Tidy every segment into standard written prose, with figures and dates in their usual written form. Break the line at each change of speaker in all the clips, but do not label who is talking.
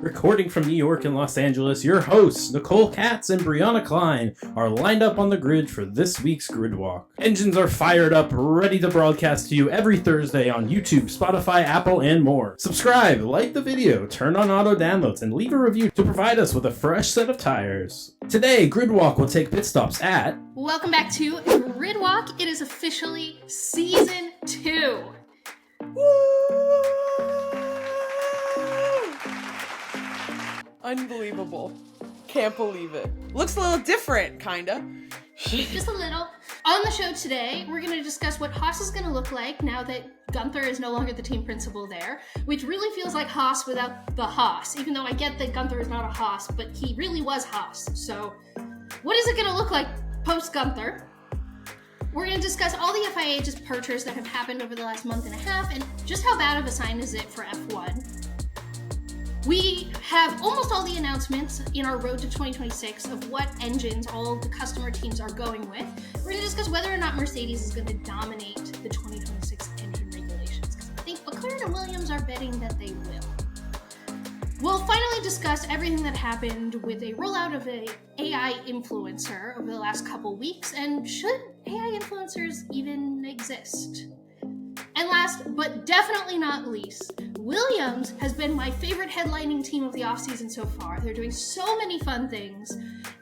Recording from New York and Los Angeles, your hosts, Nicole Katz and Briana Klein, are lined up on the grid for this week's Grid Walk. Engines are fired up, ready to broadcast to you every Thursday on YouTube, Spotify, Apple, and more. Subscribe, like the video, turn on auto downloads, and leave a review to provide us with a fresh set of tires. Today, Grid Walk will take pit stops at...
Welcome back to Grid Walk. It is officially Season 2.
Woo! Unbelievable. Can't believe it. Looks a little different, kinda.
Just a little. On the show today, we're going to discuss what Haas is going to look like now that Guenther is no longer the team principal there, which really feels like Haas without the Haas, even though I get that Guenther is not a Haas, but he really was Haas. So what is it going to look like post-Guenther? We're going to discuss all the FIA departures that have happened over the last month and a half and just how bad of a sign is it for F1. We have almost all the announcements in our road to 2026 of what engines all the customer teams are going with. We're going to discuss whether or not Mercedes is going to dominate the 2026 engine regulations, because I think Mclaren and Williams are betting that they will. We'll finally discuss everything that happened with a rollout of an AI influencer over the last couple weeks, and should AI influencers even exist? And last, but definitely not least, Williams has been my favorite headlining team of the offseason so far. They're doing so many fun things,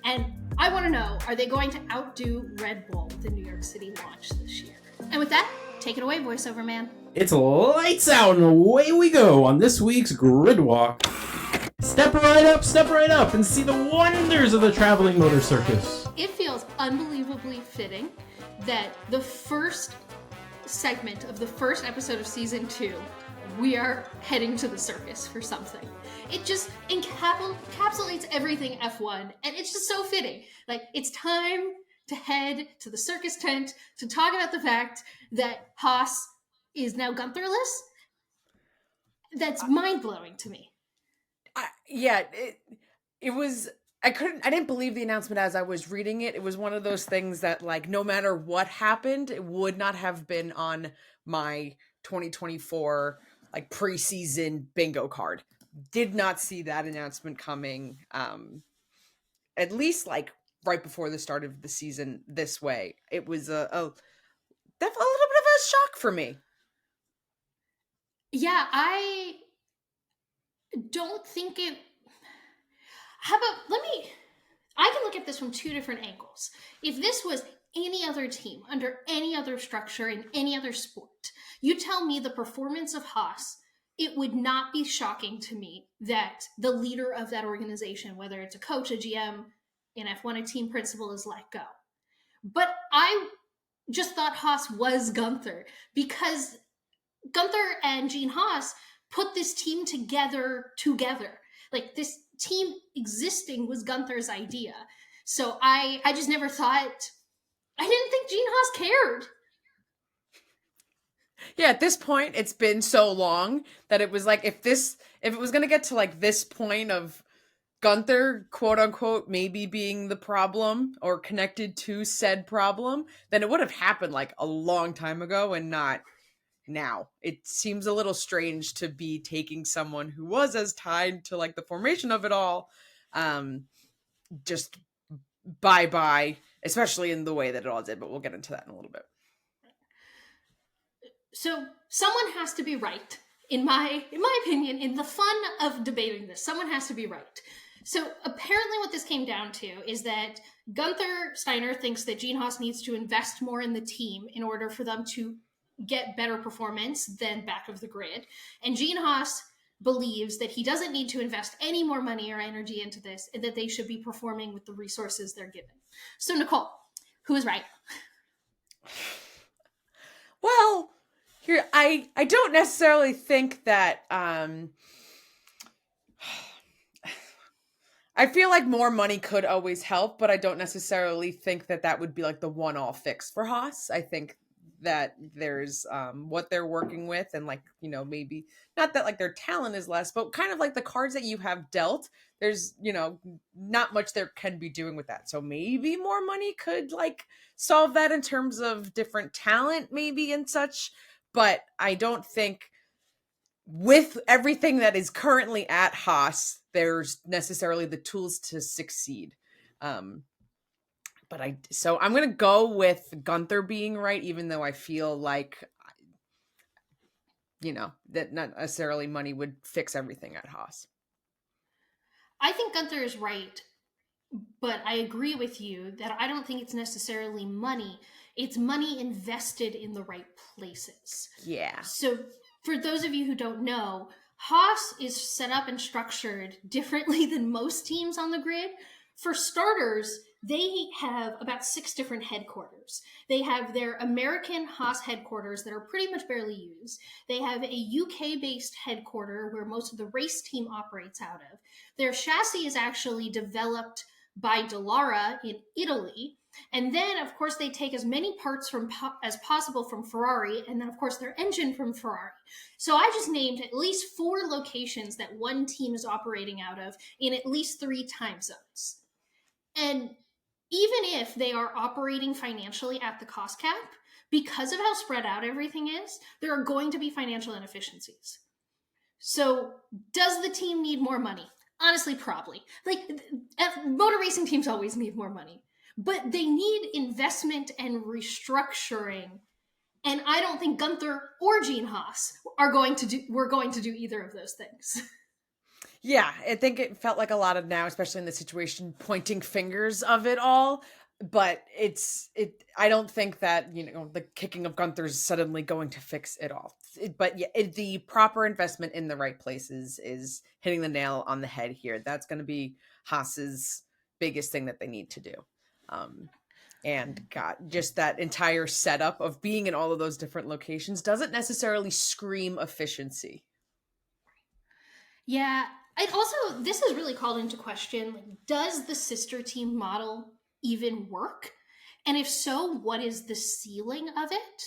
and I want to know, are they going to outdo Red Bull with the New York City launch this year? And with that, take it away, voiceover man.
It's lights out and away we go on this week's Grid Walk. Step right up and see the wonders of the traveling motor circus.
It feels unbelievably fitting that the first segment of the first episode of season 2, we are heading to the circus for something. It just encapsulates everything F1, and it's just so fitting. Like, it's time to head to the circus tent to talk about the fact that Haas is now Guentherless. That's mind-blowing to me.
It was... I didn't believe the announcement as I was reading it. It was one of those things that, like, no matter what happened, it would not have been on my 2024, like, preseason bingo card. Did not see that announcement coming, at least, like, right before the start of the season this way. It was a little bit of a shock for me.
Yeah, I don't think it... How about, I can look at this from two different angles. If this was any other team, under any other structure, in any other sport, you tell me the performance of Haas, it would not be shocking to me that the leader of that organization, whether it's a coach, a GM, in F1, a team principal, is let go. But I just thought Haas was Guenther, because Guenther and Gene Haas put this team together. Like, this team existing was Guenther's idea. So I just never thought... I didn't think Gene Haas cared.
Yeah, at this point, it's been so long that it was like, if it was going to get to, like, this point of Guenther, quote unquote, maybe being the problem or connected to said problem, then it would have happened, like, a long time ago and not now. It seems a little strange to be taking someone who was as tied to, like, the formation of it all, just bye, especially in the way that it all did, but we'll get into that in a little bit.
So someone has to be right. In my opinion, in the fun of debating this, someone has to be right. So apparently what this came down to is that Guenther Steiner thinks that Gene Haas needs to invest more in the team in order for them to get better performance than back of the grid. And Gene Haas believes that he doesn't need to invest any more money or energy into this, and that they should be performing with the resources they're given. So, Nicole, who is right?
Well, here, I don't necessarily think that, I feel like more money could always help, but I don't necessarily think that would be, like, the one-all fix for Haas. I think that there's what they're working with, and, like, you know, maybe not that, like, their talent is less, but kind of like the cards that you have dealt, there's, you know, not much there can be doing with that. So maybe more money could, like, solve that in terms of different talent maybe and such, but I don't think with everything that is currently at Haas there's necessarily the tools to succeed. So I'm going to go with Guenther being right, even though I feel like, that not necessarily money would fix everything at Haas.
I think Guenther is right, but I agree with you that I don't think it's necessarily money. It's money invested in the right places.
Yeah.
So for those of you who don't know, Haas is set up and structured differently than most teams on the grid. For starters, they have about 6 different headquarters. They have their American Haas headquarters that are pretty much barely used. They have a UK-based headquarter where most of the race team operates out of. Their chassis is actually developed by Dallara in Italy. And then, of course, they take as many parts as possible from Ferrari, and then, of course, their engine from Ferrari. So I just named at least 4 locations that one team is operating out of in at least 3 time zones. And even if they are operating financially at the cost cap, because of how spread out everything is, there are going to be financial inefficiencies. So does the team need more money? Honestly, probably. Motor racing teams always need more money. But they need investment and restructuring. And I don't think Guenther or Gene Haas were going to do either of those things.
Yeah, I think it felt like a lot of now, especially in the situation, pointing fingers of it all. But I don't think that, the kicking of Guenther is suddenly going to fix it all. The proper investment in the right places is hitting the nail on the head here. That's going to be Haas's biggest thing that they need to do. And God, just that entire setup of being in all of those different locations doesn't necessarily scream efficiency.
Yeah. This is really called into question, does the sister team model even work? And if so, what is the ceiling of it?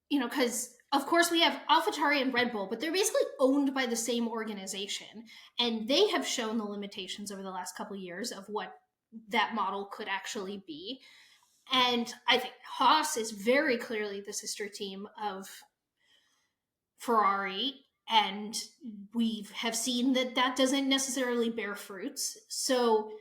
Because of course we have AlphaTauri and Red Bull, but they're basically owned by the same organization. And they have shown the limitations over the last couple of years of what that model could actually be. And I think Haas is very clearly the sister team of Ferrari. And we have seen that doesn't necessarily bear fruits. So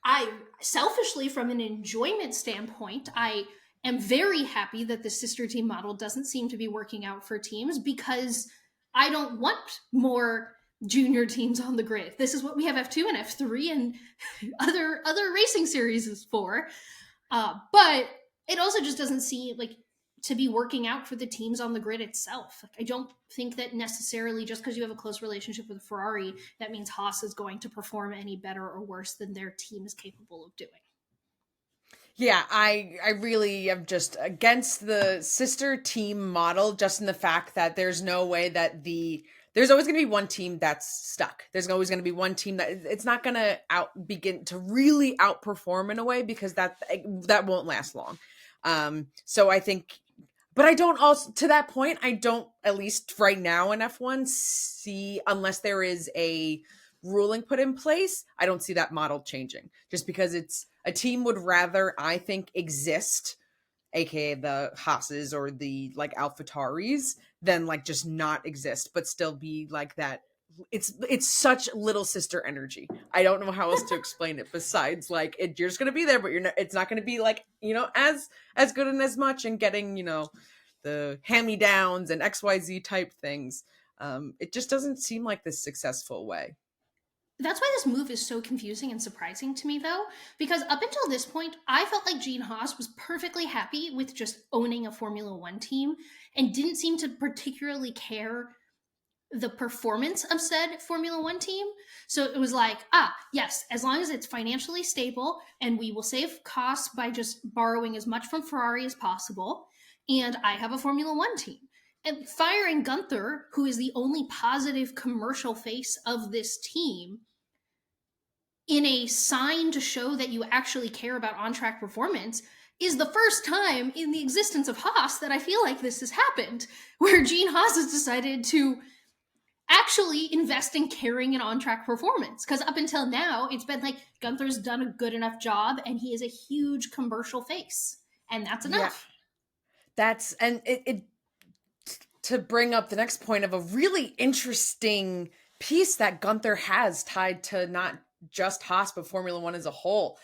I selfishly, from an enjoyment standpoint, I am very happy that the sister team model doesn't seem to be working out for teams, because I don't want more junior teams on the grid. This is what we have F2 and F3 and other racing series is for. But it also just doesn't seem to be working out for the teams on the grid itself. I don't think that necessarily just because you have a close relationship with Ferrari, that means Haas is going to perform any better or worse than their team is capable of doing.
Yeah, I really am just against the sister team model, just in the fact that there's no way that there's always going to be one team that's stuck. There's always going to be one team that it's not going to begin to really outperform in a way, because that won't last long. So I think, but I don't also, to that point, I don't, at least right now in F1, see, unless there is a ruling put in place, I don't see that model changing, just because it's a team would rather, I think, exist, aka the Haas's or the AlphaTauris, than just not exist, but still be like that. It's such little sister energy. I don't know how else to explain it besides you're just gonna be there, but it's not gonna be as good and as much, and getting the hand-me-downs and XYZ type things. It just doesn't seem like this successful way.
That's why this move is so confusing and surprising to me, though, because up until this point, I felt like Gene Haas was perfectly happy with just owning a Formula One team and didn't seem to particularly care the performance of said Formula One team. So it was yes, as long as it's financially stable and we will save costs by just borrowing as much from Ferrari as possible, and I have a Formula One team. And firing Guenther, who is the only positive commercial face of this team, in a sign to show that you actually care about on-track performance, is the first time in the existence of Haas that I feel like this has happened, where Gene Haas has decided to actually invest in caring and on-track performance. Because up until now, it's been Guenther's done a good enough job and he is a huge commercial face. And that's enough.
Yeah. It to bring up the next point of a really interesting piece that Guenther has tied to not just Haas, but Formula One as a whole.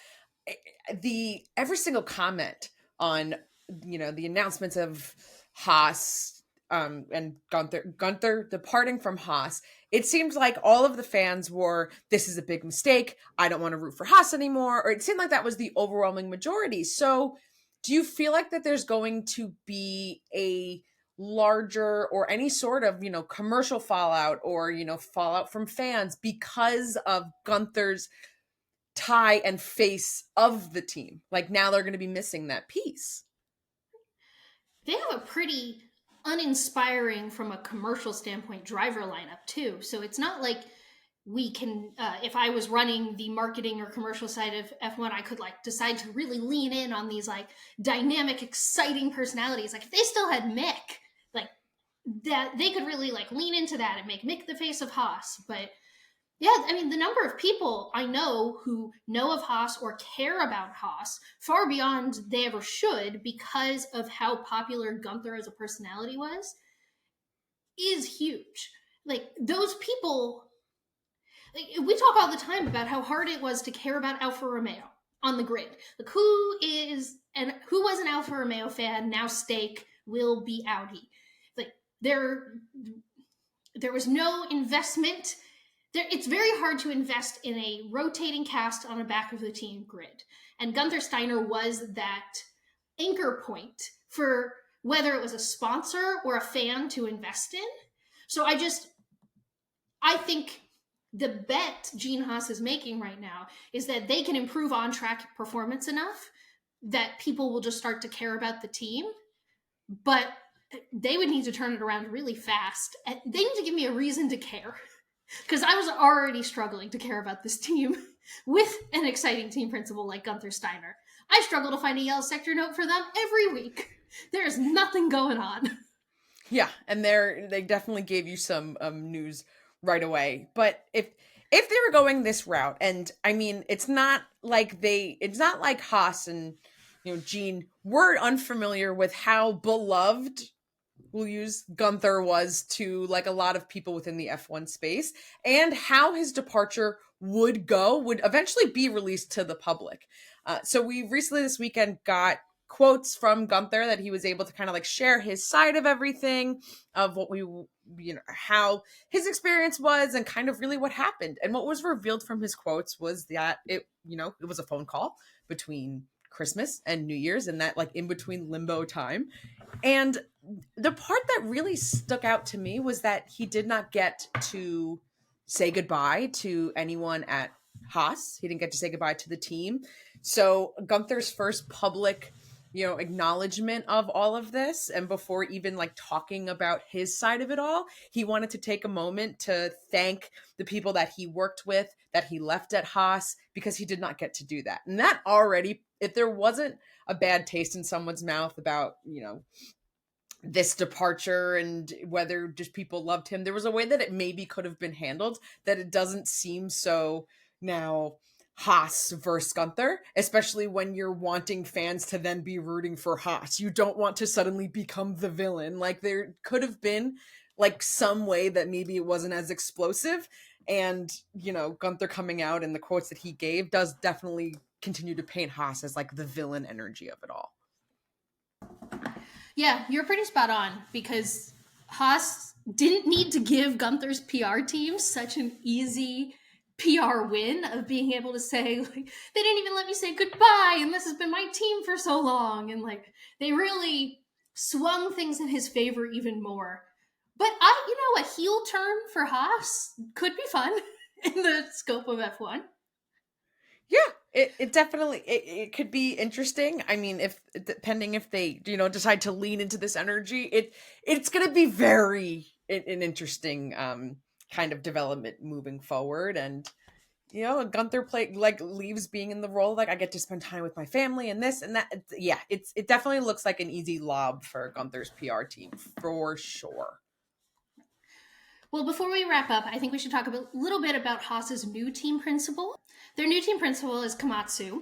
Every single comment on, the announcements of Haas and Guenther departing from Haas, it seemed like all of the fans were, this is a big mistake, I don't want to root for Haas anymore, or it seemed like that was the overwhelming majority. So do you feel like that there's going to be a larger or any sort of, commercial fallout or, fallout from fans because of Guenther's tie and face of the team? Like, now they're going to be missing that piece.
They have a pretty uninspiring, from a commercial standpoint, driver lineup too. So it's not like we can, if I was running the marketing or commercial side of F1, I could decide to really lean in on these dynamic, exciting personalities. Like, if they still had Mick, that, they could really lean into that and make Mick the face of Haas. But yeah, I mean, the number of people I know who know of Haas or care about Haas far beyond they ever should, because of how popular Guenther as a personality was, is huge. Those people, we talk all the time about how hard it was to care about Alfa Romeo on the grid. Who was an Alfa Romeo fan, now stake, will be Audi. There was no investment. It's very hard to invest in a rotating cast on the back of the team grid. And Guenther Steiner was that anchor point for whether it was a sponsor or a fan to invest in. So I think the bet Gene Haas is making right now is that they can improve on-track performance enough that people will just start to care about the team. But they would need to turn it around really fast. They need to give me a reason to care. Because I was already struggling to care about this team with an exciting team principal like Guenther Steiner. I struggle to find a yellow sector note for them every week. There's nothing going on.
Yeah, and they definitely gave you some news right away. But if they were going this route, and I mean, it's not like Haas and Gene were unfamiliar with how beloved, we'll use, Guenther was to a lot of people within the F1 space, and how his departure would eventually be released to the public. So we recently this weekend got quotes from Guenther that he was able to kind of share his side of everything, of what how his experience was and kind of really what happened. And what was revealed from his quotes was that it was a phone call between Christmas and New Year's, and that in between limbo time. And the part that really stuck out to me was that he did not get to say goodbye to anyone at Haas. He didn't get to say goodbye to the team. So Guenther's first public, acknowledgement of all of this, and before even talking about his side of it all, he wanted to take a moment to thank the people that he worked with, that he left at Haas, because he did not get to do that. And that already, if there wasn't a bad taste in someone's mouth about, this departure and whether just people loved him, there was a way that it maybe could have been handled, that it doesn't seem so now Haas versus Guenther, especially when you're wanting fans to then be rooting for Haas. You don't want to suddenly become the villain. There could have been some way that maybe it wasn't as explosive. And, Guenther coming out and the quotes that he gave does definitely continue to paint Haas as the villain energy of it all.
Yeah, you're pretty spot on, because Haas didn't need to give Gunther's PR team such an easy PR win of being able to say, they didn't even let me say goodbye, and this has been my team for so long. And they really swung things in his favor even more. But a heel turn for Haas could be fun in the scope of F1.
Yeah, it definitely, it could be interesting. I mean, depending if they, decide to lean into this energy, it's going to be very an interesting kind of development moving forward. And, Guenther leaves being in the role, I get to spend time with my family and this and that. Yeah, it definitely looks like an easy lob for Gunther's PR team, for sure.
Well, before we wrap up, I think we should talk a little bit about Haas's new team principal. Their new team principal is Komatsu.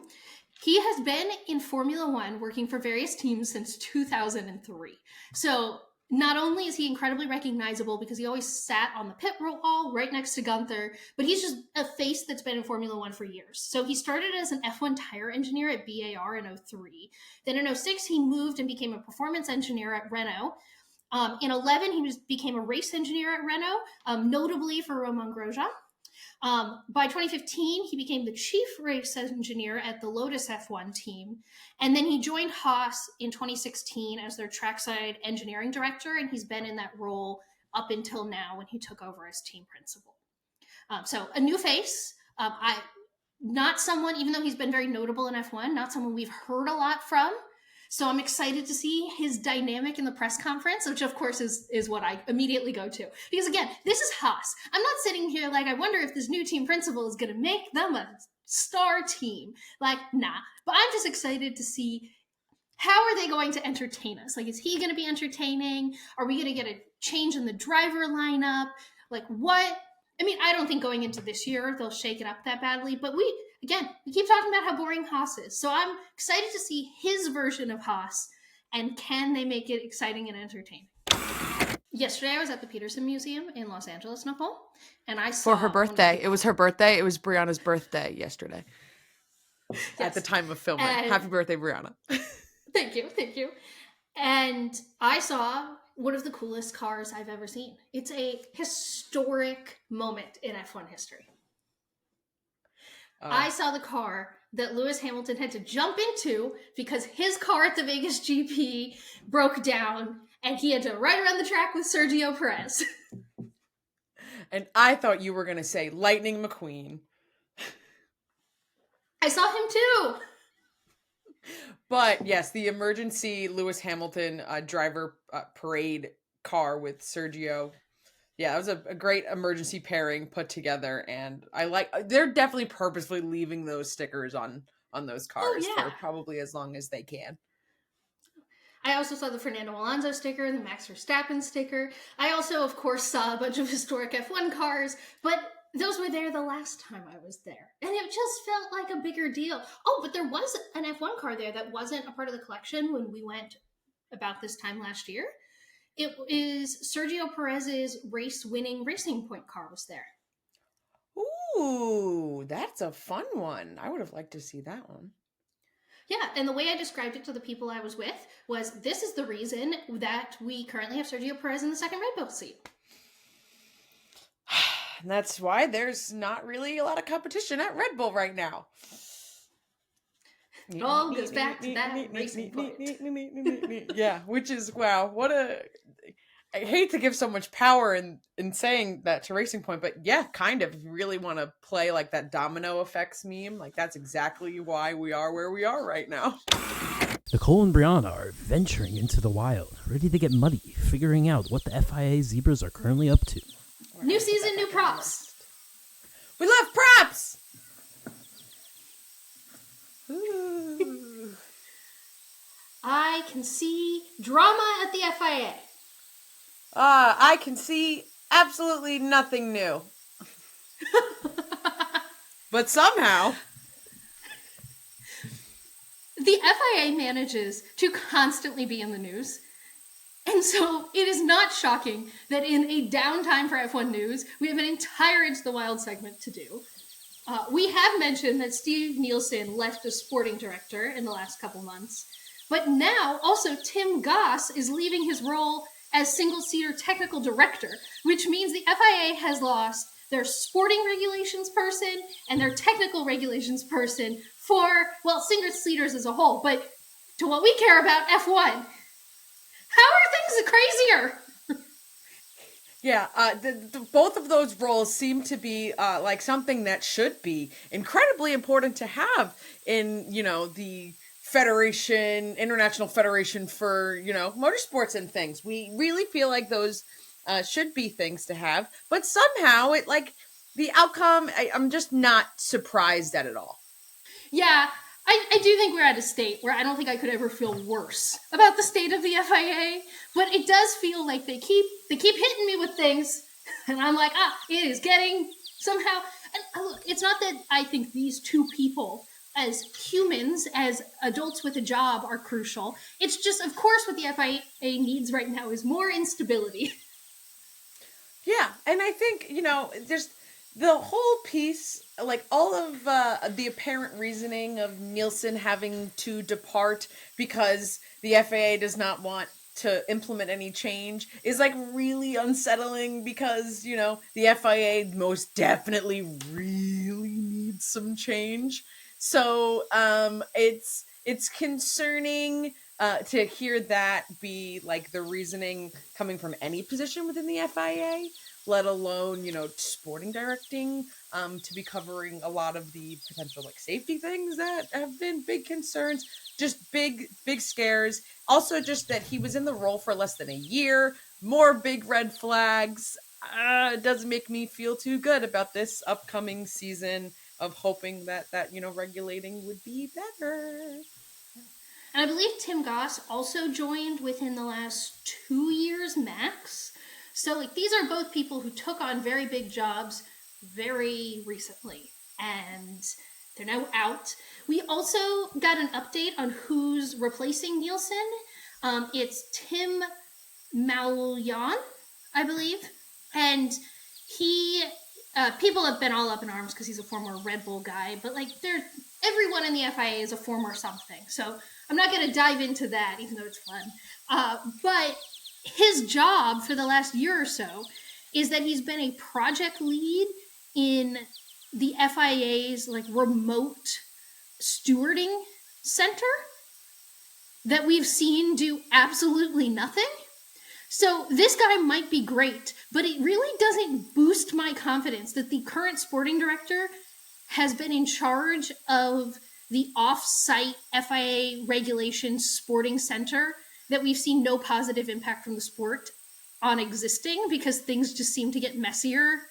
He has been in Formula One working for various teams since 2003. So not only is he incredibly recognizable because he always sat on the pit wall right next to Guenther, but he's just a face that's been in Formula One for years. So he started as an F1 tire engineer at BAR in 03. Then in 06, he moved and became a performance engineer at Renault. In 11, he became a race engineer at Renault, notably for Romain Grosjean. By 2015, he became the chief race engineer at the Lotus F1 team. And then he joined Haas in 2016 as their trackside engineering director. And he's been in that role up until now when he took over as team principal. So a new face. Not someone, even though he's been very notable in F1, not someone we've heard a lot from. So I'm excited to see his dynamic in the press conference, which of course is what I immediately go to. Because again, this is Haas. I'm not sitting here like, I wonder if this new team principal is going to make them a star team. Like, nah. But I'm just excited to see how are they going to entertain us? Like, is he going to be entertaining? Are we going to get a change in the driver lineup? Like, what? I mean, I don't think going into this year they'll shake it up that badly, but we keep talking about how boring Haas is. So I'm excited to see his version of Haas, and can they make it exciting and entertaining? Yesterday I was at the Peterson Museum in Los Angeles, Nicole, and I saw...
For her birthday. It was her birthday. It was Briana's birthday yesterday. Yes. At the time of filming. Happy birthday, Briana.
Thank you. And I saw one of the coolest cars I've ever seen. It's a historic moment in F1 history. I saw the car that Lewis Hamilton had to jump into because his car at the Vegas GP broke down and he had to ride around the track with Sergio Perez.
And I thought you were going to say Lightning McQueen.
I saw him too.
But yes, the emergency Lewis Hamilton driver parade car with Sergio. Yeah, it was a great emergency pairing put together, and they're definitely purposely leaving those stickers on those cars for probably as long as they can.
I also saw the Fernando Alonso sticker, the Max Verstappen sticker. I also, of course, saw a bunch of historic F1 cars, but those were there the last time I was there. And it just felt like a bigger deal. Oh, but there was an F1 car there that wasn't a part of the collection when we went about this time last year. It is Sergio Perez's race-winning Racing Point car was there.
Ooh, that's a fun one. I would have liked to see that one.
Yeah, and the way I described it to the people I was with was, this is the reason that we currently have Sergio Perez in the second Red Bull seat.
And that's why there's not really a lot of competition at Red Bull right now.
It all goes back to that Racing Point.
Yeah, which is, wow, I hate to give so much power in saying that to Racing Point, but yeah, kind of. If you really want to play like that domino effects meme, like that's exactly why we are where we are right now.
Nicole and Briana are venturing into the wild, ready to get muddy, figuring out what the FIA zebras are currently up to.
New season, new props.
We love props! Ooh.
I can see drama at the FIA.
I can see absolutely nothing new. But somehow...
The FIA manages to constantly be in the news. And so it is not shocking that in a downtime for F1 news, we have an entire Into the Wild segment to do. We have mentioned that Steve Nielsen left as sporting director in the last couple months. But now also Tim Goss is leaving his role as single-seater technical director, which means the FIA has lost their sporting regulations person and their technical regulations person for, well, single-seaters as a whole. But to what we care about, F1, how are things crazier?
Yeah, both of those roles seem to be like something that should be incredibly important to have in, the federation, International Federation for, motorsports and things. We really feel like those should be things to have, but somehow the outcome, I'm just not surprised at it all.
Yeah, I do think we're at a state where I don't think I could ever feel worse about the state of the FIA, but it does feel like they keep hitting me with things, and I'm like, it is getting somehow. And look, it's not that I think these two people as humans, as adults with a job, are crucial. It's just, of course, what the FIA needs right now is more instability.
Yeah, and I think, just the whole piece, like all of the apparent reasoning of Nielsen having to depart because the FAA does not want to implement any change is like really unsettling because, the FIA most definitely really needs some change. So it's concerning to hear that be like the reasoning coming from any position within the FIA, let alone, sporting directing, to be covering a lot of the potential like safety things that have been big concerns, just big scares. Also, just that he was in the role for less than a year, more big red flags. It doesn't make me feel too good about this upcoming season of hoping that regulating would be better.
And I believe Tim Goss also joined within the last 2 years max. So like these are both people who took on very big jobs very recently, and they're now out. We also got an update on who's replacing Nielsen. It's Tim Malyan, I believe, and he. People have been all up in arms because he's a former Red Bull guy, but like everyone in the FIA is a former something. So I'm not going to dive into that, even though it's fun. But his job for the last year or so is that he's been a project lead in the FIA's like remote stewarding center that we've seen do absolutely nothing. So this guy might be great, but it really doesn't boost my confidence that the current sporting director has been in charge of the off-site FIA regulations sporting center that we've seen no positive impact from the sport on existing, because things just seem to get messier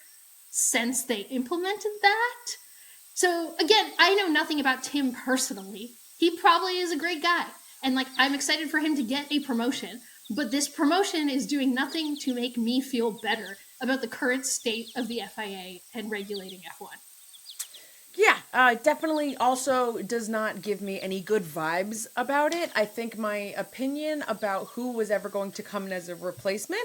since they implemented that. So again, I know nothing about Tim personally. He probably is a great guy, and like I'm excited for him to get a promotion. But this promotion is doing nothing to make me feel better about the current state of the FIA and regulating F1.
Yeah, definitely also does not give me any good vibes about it. I think my opinion about who was ever going to come in as a replacement,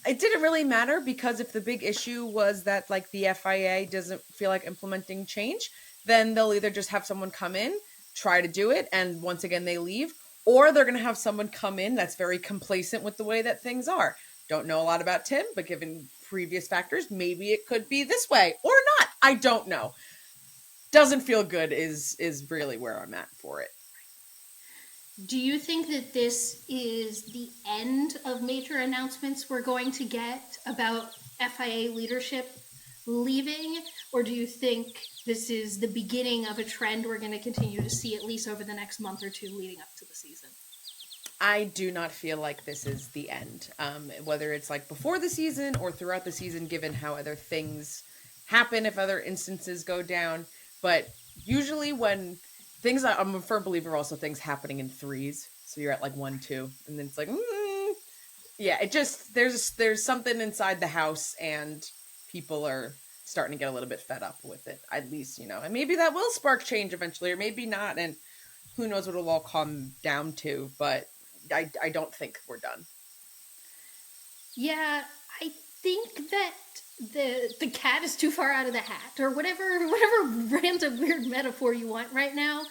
it didn't really matter, because if the big issue was that like the FIA doesn't feel like implementing change, then they'll either just have someone come in, try to do it, and once again they leave, or they're going to have someone come in that's very complacent with the way that things are. Don't know a lot about Tim, but given previous factors, maybe it could be this way or not. I don't know. Doesn't feel good is really where I'm at for it.
Do you think that this is the end of major announcements we're going to get about FIA leadership leaving? Or do you think this is the beginning of a trend we're going to continue to see at least over the next month or two leading up to the season?
I do not feel like this is the end, whether it's like before the season or throughout the season, given how other things happen, if other instances go down. But usually when things, I'm a firm believer also things happening in threes. So you're at like 1, 2, and then it's like, yeah, it just, there's something inside the house and people are starting to get a little bit fed up with it, at least, and maybe that will spark change eventually, or maybe not. And who knows what it'll all come down to, but I don't think we're done.
Yeah, I think that the cat is too far out of the hat, or whatever random weird metaphor you want right now.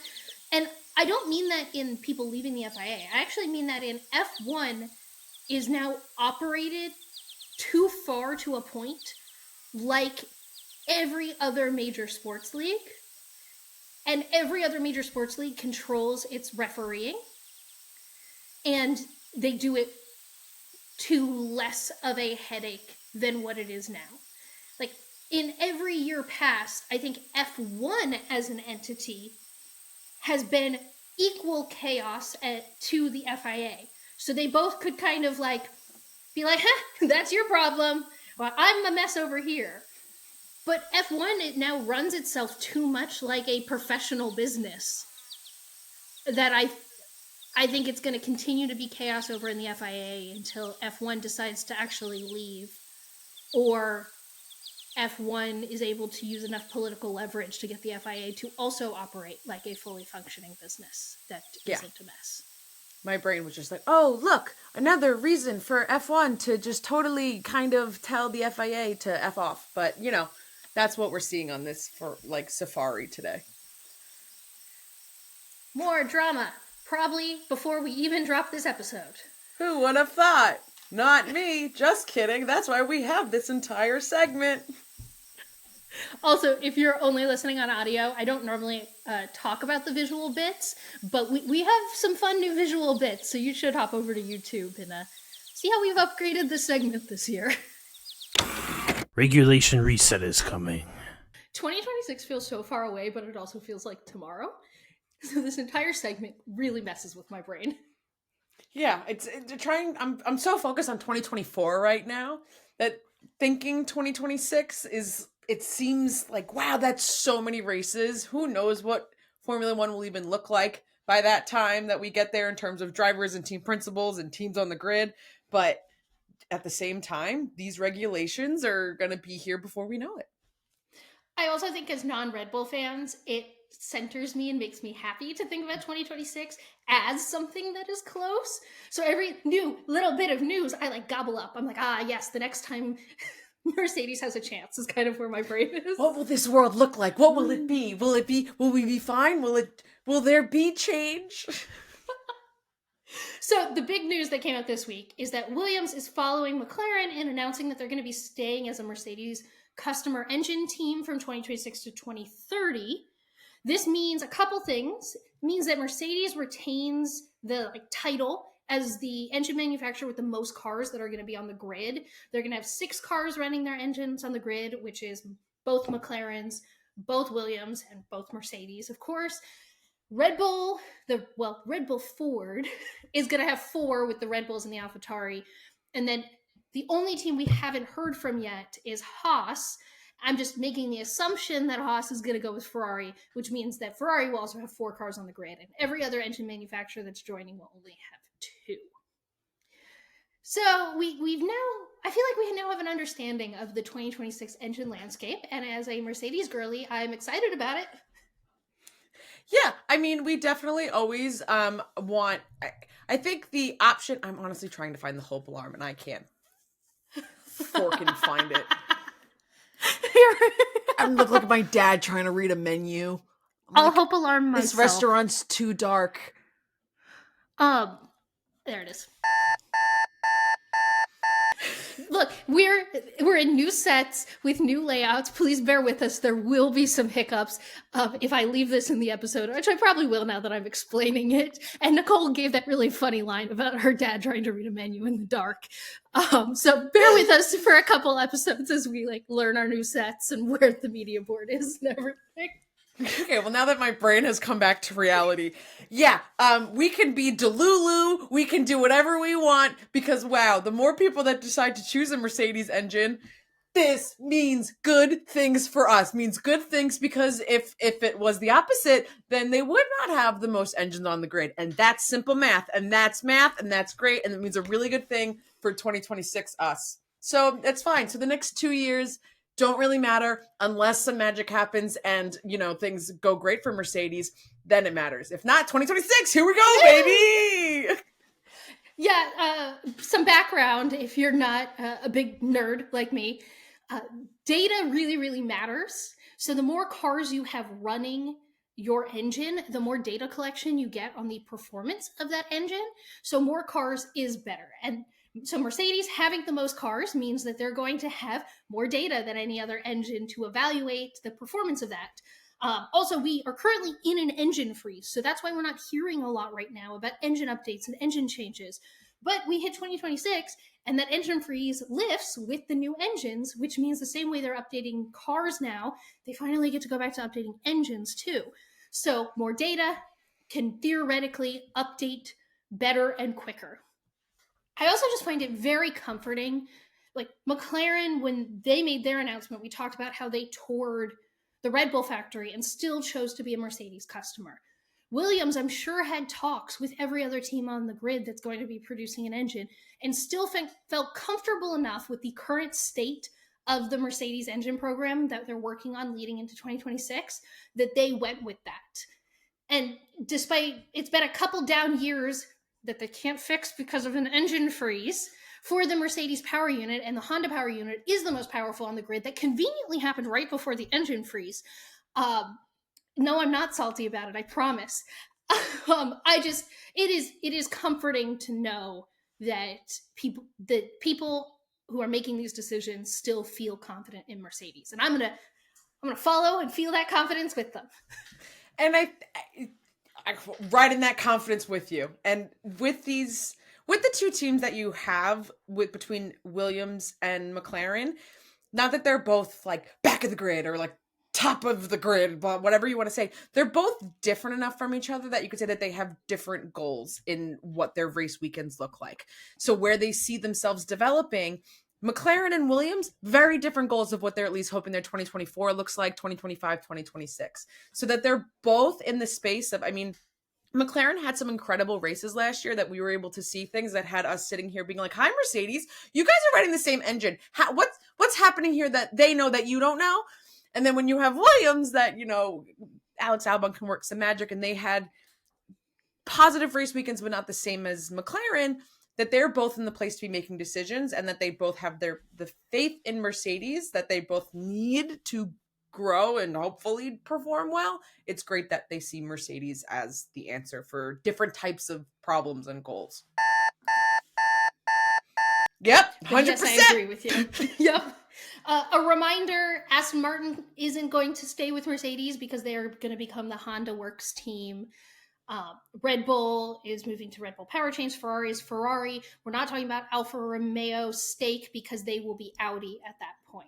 And I don't mean that in people leaving the FIA. I actually mean that in F1 is now operated too far to a point, like every other major sports league. And every other major sports league controls its refereeing. And they do it to less of a headache than what it is now. Like, in every year past, I think F1 as an entity has been equal chaos to the FIA. So they both could kind of like be like, that's your problem. Well, I'm a mess over here. But F1, it now runs itself too much like a professional business that I think it's going to continue to be chaos over in the FIA until F1 decides to actually leave, or F1 is able to use enough political leverage to get the FIA to also operate like a fully functioning business that isn't a mess.
My brain was just like, oh, look, another reason for F1 to just totally kind of tell the FIA to F off. But, that's what we're seeing on this for, Safari today.
More drama, probably before we even drop this episode.
Who would have thought? Not me. Just kidding. That's why we have this entire segment.
Also, if you're only listening on audio, I don't normally talk about the visual bits, but we have some fun new visual bits, so you should hop over to YouTube and see how we've upgraded this segment this year.
Regulation reset is coming.
2026 feels so far away, but it also feels like tomorrow. So this entire segment really messes with my brain.
Yeah, it's trying. I'm so focused on 2024 right now that thinking 2026 is. It seems like, wow, that's so many races. Who knows what Formula One will even look like by that time that we get there in terms of drivers and team principals and teams on the grid. But at the same time, these regulations are going to be here before we know it.
I also think as non-Red Bull fans, it centers me and makes me happy to think about 2026 as something that is close. So every new little bit of news, I gobble up. I'm like, yes, the next time Mercedes has a chance is kind of where my brain is.
What will this world look like? What will it be? Will we be fine? Will there be change?
So the big news that came out this week is that Williams is following McLaren in announcing that they're going to be staying as a Mercedes customer engine team from 2026 to 2030. This means a couple things. It means that Mercedes retains the title as the engine manufacturer with the most cars that are going to be on the grid. They're going to have 6 cars running their engines on the grid, which is both McLaren's, both Williams, and both Mercedes, of course. Red Bull Ford is going to have 4 with the Red Bulls and the AlphaTauri. And then the only team we haven't heard from yet is Haas. I'm just making the assumption that Haas is going to go with Ferrari, which means that Ferrari will also have 4 cars on the grid, and every other engine manufacturer that's joining will only have 2. So I feel like we now have an understanding of the 2026 engine landscape, and as a Mercedes girly, I'm excited about it.
Yeah, I mean, we definitely always want. I think the option. I'm honestly trying to find the hope alarm, and I can't fork and find it. I look like my dad trying to read a menu.
I'll hope alarm myself.
This restaurant's too dark.
There it is. Look, we're in new sets with new layouts. Please bear with us. There will be some hiccups if I leave this in the episode, which I probably will now that I'm explaining it. And Nicole gave that really funny line about her dad trying to read a menu in the dark. So bear with us for a couple episodes as we learn our new sets and where the media board is and everything.
Okay, well, now that my brain has come back to reality, we can be Delulu, we can do whatever we want, because, wow, the more people that decide to choose a Mercedes engine, this means good things for us. Means good things because if it was the opposite, then they would not have the most engines on the grid. And that's simple math, and that's great, and it means a really good thing for 2026 us. So that's fine. So the next 2 years don't really matter unless some magic happens and, things go great for Mercedes, then it matters. If not, 2026, here we go, baby!
Yeah, some background, if you're not a big nerd like me, data really, really matters. So the more cars you have running your engine, the more data collection you get on the performance of that engine. So more cars is better. And so Mercedes having the most cars means that they're going to have more data than any other engine to evaluate the performance of that. Also, we are currently in an engine freeze, so that's why we're not hearing a lot right now about engine updates and engine changes. But we hit 2026, and that engine freeze lifts with the new engines, which means the same way they're updating cars now, they finally get to go back to updating engines too. So more data can theoretically update better and quicker. I also just find it very comforting. McLaren, when they made their announcement, we talked about how they toured the Red Bull factory and still chose to be a Mercedes customer. Williams, I'm sure, had talks with every other team on the grid that's going to be producing an engine and still felt comfortable enough with the current state of the Mercedes engine program that they're working on leading into 2026, that they went with that. And despite it's been a couple down years that they can't fix because of an engine freeze for the Mercedes power unit, and the Honda power unit is the most powerful on the grid, that conveniently happened right before the engine freeze. No, I'm not salty about it, I promise. It is comforting to know that people who are making these decisions still feel confident in Mercedes, and I'm gonna follow and feel that confidence with them.
And I right in that confidence with you. And with the two teams that you have between Williams and McLaren, not that they're both like back of the grid or like top of the grid, but whatever you want to say, they're both different enough from each other that you could say that they have different goals in what their race weekends look like. So where they see themselves developing, McLaren and Williams, very different goals of what they're at least hoping their 2024 looks like, 2025, 2026. So that they're both in the space of, I mean, McLaren had some incredible races last year that we were able to see things that had us sitting here being like, hi, Mercedes, you guys are riding the same engine. What's happening here that they know that you don't know? And then when you have Williams that, you know, Alex Albon can work some magic, and they had positive race weekends, but not the same as McLaren, that they're both in the place to be making decisions, and that they both have the faith in Mercedes that they both need to grow and hopefully perform well. It's great that they see Mercedes as the answer for different types of problems and goals. Yep, 100%.
Yes, I agree with you. Yep. A reminder, Aston Martin isn't going to stay with Mercedes because they are going to become the Honda Works team. Red Bull is moving to Red Bull power chains. Ferrari is Ferrari. We're not talking about Alfa Romeo stake because they will be Audi at that point.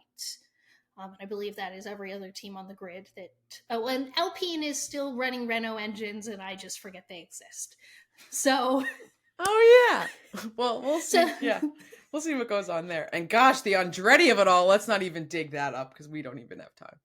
I believe that is every other team on the grid. And Alpine is still running Renault engines, and I just forget they exist. So...
Oh, yeah. Well, we'll see. Yeah. We'll see what goes on there. And gosh, the Andretti of it all, let's not even dig that up because we don't even have time.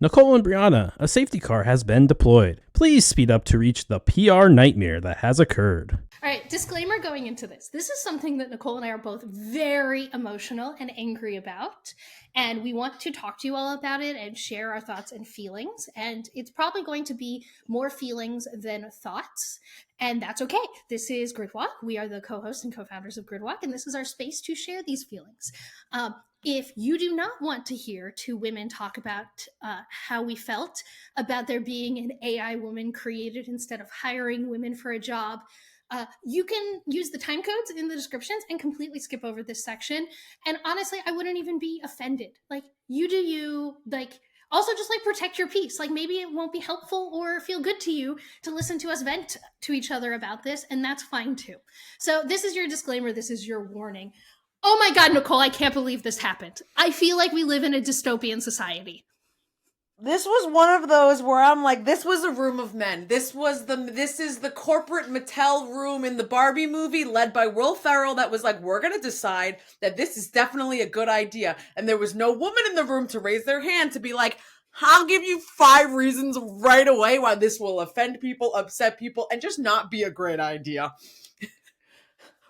Nicole and Briana, a safety car has been deployed. Please speed up to reach the PR nightmare that has occurred.
All right, disclaimer going into this. This is something that Nicole and I are both very emotional and angry about. And we want to talk to you all about it and share our thoughts and feelings. And it's probably going to be more feelings than thoughts. And that's okay. This is Gridwalk. We are the co-hosts and co-founders of Gridwalk, and this is our space to share these feelings. If you do not want to hear two women talk about how we felt about there being an AI woman created instead of hiring women for a job, you can use the time codes in the descriptions and completely skip over this section. And honestly, I wouldn't even be offended. Like, you do you, like... Also, just like protect your peace. Like, maybe it won't be helpful or feel good to you to listen to us vent to each other about this, and that's fine too. So this is your disclaimer. This is your warning. Oh my God, Nicole, I can't believe this happened. I feel like we live in a dystopian society.
This was one of those where I'm like, this was a room of men. This is the corporate Mattel room in the Barbie movie led by Will Ferrell that was like, we're going to decide that this is definitely a good idea. And there was no woman in the room to raise their hand to be like, I'll give you 5 reasons right away why this will offend people, upset people, and just not be a great idea.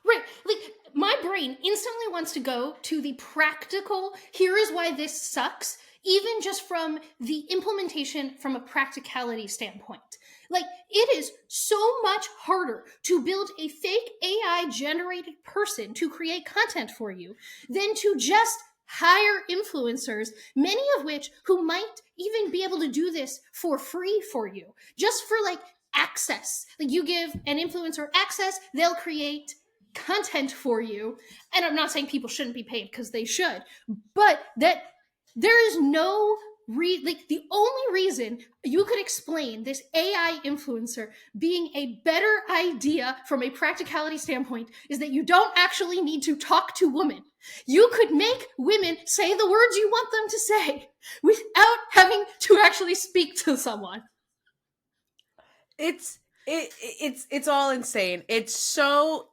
Right. Like, my brain instantly wants to go to the practical, here is why this sucks, even just from the implementation from a practicality standpoint. Like, it is so much harder to build a fake AI generated person to create content for you than to just hire influencers, many of which who might even be able to do this for free for you, just for like access. Like, you give an influencer access, they'll create content for you. And I'm not saying people shouldn't be paid, because they should, but that there is no the only reason you could explain this AI influencer being a better idea from a practicality standpoint is that you don't actually need to talk to women. You could make women say the words you want them to say without having to actually speak to someone.
It's all insane. It's so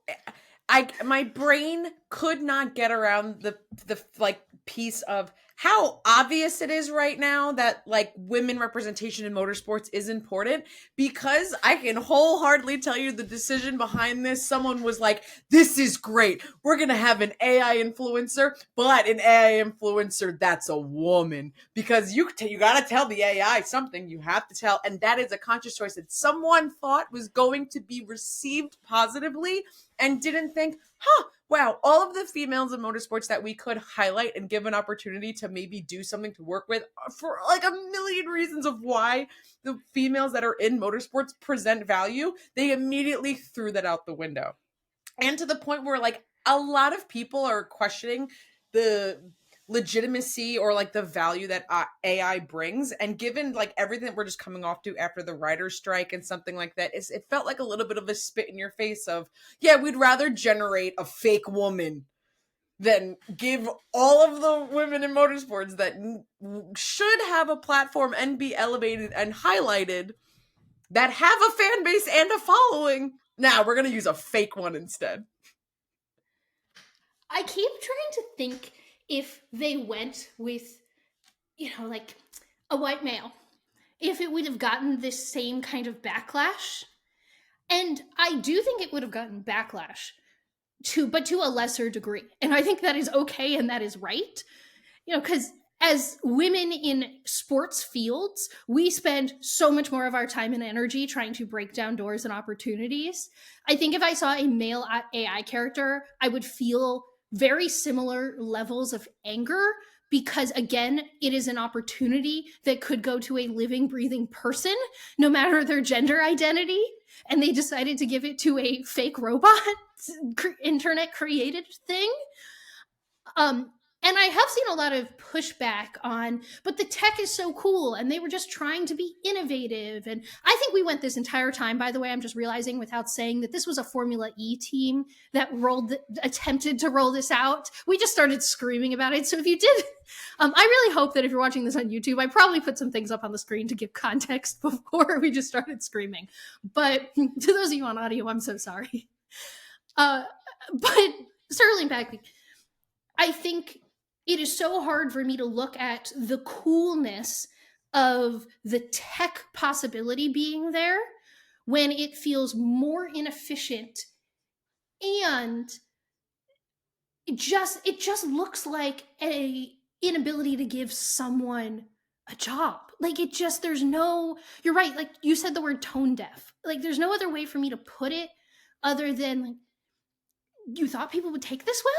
my brain could not get around the like piece of how obvious it is right now that like women representation in motorsports is important, because I can wholeheartedly tell you the decision behind this. Someone was like, this is great. We're going to have an AI influencer, but an AI influencer that's a woman, because you got to tell the AI something. You have to tell. And that is a conscious choice that someone thought was going to be received positively and didn't think, wow, all of the females in motorsports that we could highlight and give an opportunity to maybe do something to work with for like a million reasons of why the females that are in motorsports present value, they immediately threw that out the window. And to the point where like a lot of people are questioning the legitimacy or like the value that AI brings. And given like everything that we're just coming off to after the writer's strike and something like that, it felt like a little bit of a spit in your face of, yeah, we'd rather generate a fake woman than give all of the women in motorsports that should have a platform and be elevated and highlighted, that have a fan base and a following. Now we're going to use a fake one instead.
I keep trying to think if they went with, like a white male, if it would have gotten this same kind of backlash. And I do think it would have gotten backlash, but to a lesser degree. And I think that is okay and that is right. Because as women in sports fields, we spend so much more of our time and energy trying to break down doors and opportunities. I think if I saw a male AI character, I would feel very similar levels of anger, because again, it is an opportunity that could go to a living, breathing person, no matter their gender identity. And they decided to give it to a fake robot, internet created thing. And I have seen a lot of pushback on, but the tech is so cool and they were just trying to be innovative. And I think we went this entire time, by the way, I'm just realizing without saying that this was a Formula E team that attempted to roll this out. We just started screaming about it. So if you did, I really hope that if you're watching this on YouTube, I probably put some things up on the screen to give context before we just started screaming. But to those of you on audio, I'm so sorry. But circling back, I think it is so hard for me to look at the coolness of the tech possibility being there when it feels more inefficient, and it just looks like a inability to give someone a job. Like you're right, like you said the word tone deaf. Like there's no other way for me to put it other than, you thought people would take this well?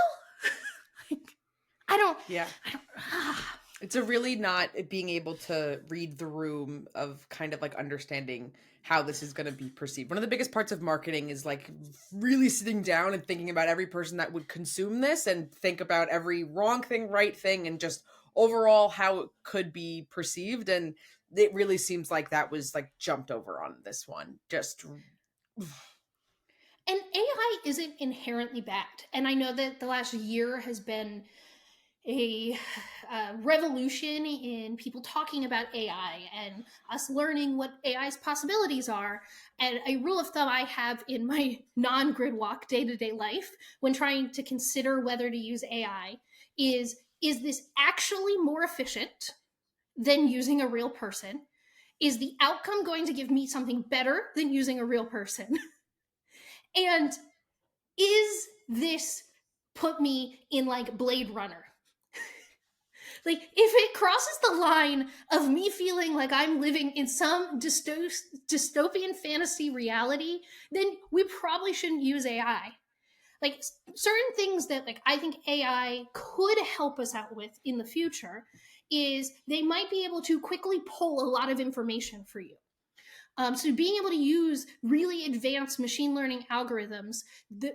It's a really not being able to read the room of kind of like understanding how this is going to be perceived. One of the biggest parts of marketing is like really sitting down and thinking about every person that would consume this and think about every wrong thing, right thing, and just overall how it could be perceived. And it really seems like that was like jumped over on this one. Just...
And AI isn't inherently bad. And I know that the last year has been a revolution in people talking about AI and us learning what AI's possibilities are. And a rule of thumb I have in my non-grid walk day-to-day life when trying to consider whether to use AI is this actually more efficient than using a real person? Is the outcome going to give me something better than using a real person? And is this put me in like Blade Runner? Like, if it crosses the line of me feeling like I'm living in some dystopian fantasy reality, then we probably shouldn't use AI. Like, certain things that like I think AI could help us out with in the future is they might be able to quickly pull a lot of information for you. So being able to use really advanced machine learning algorithms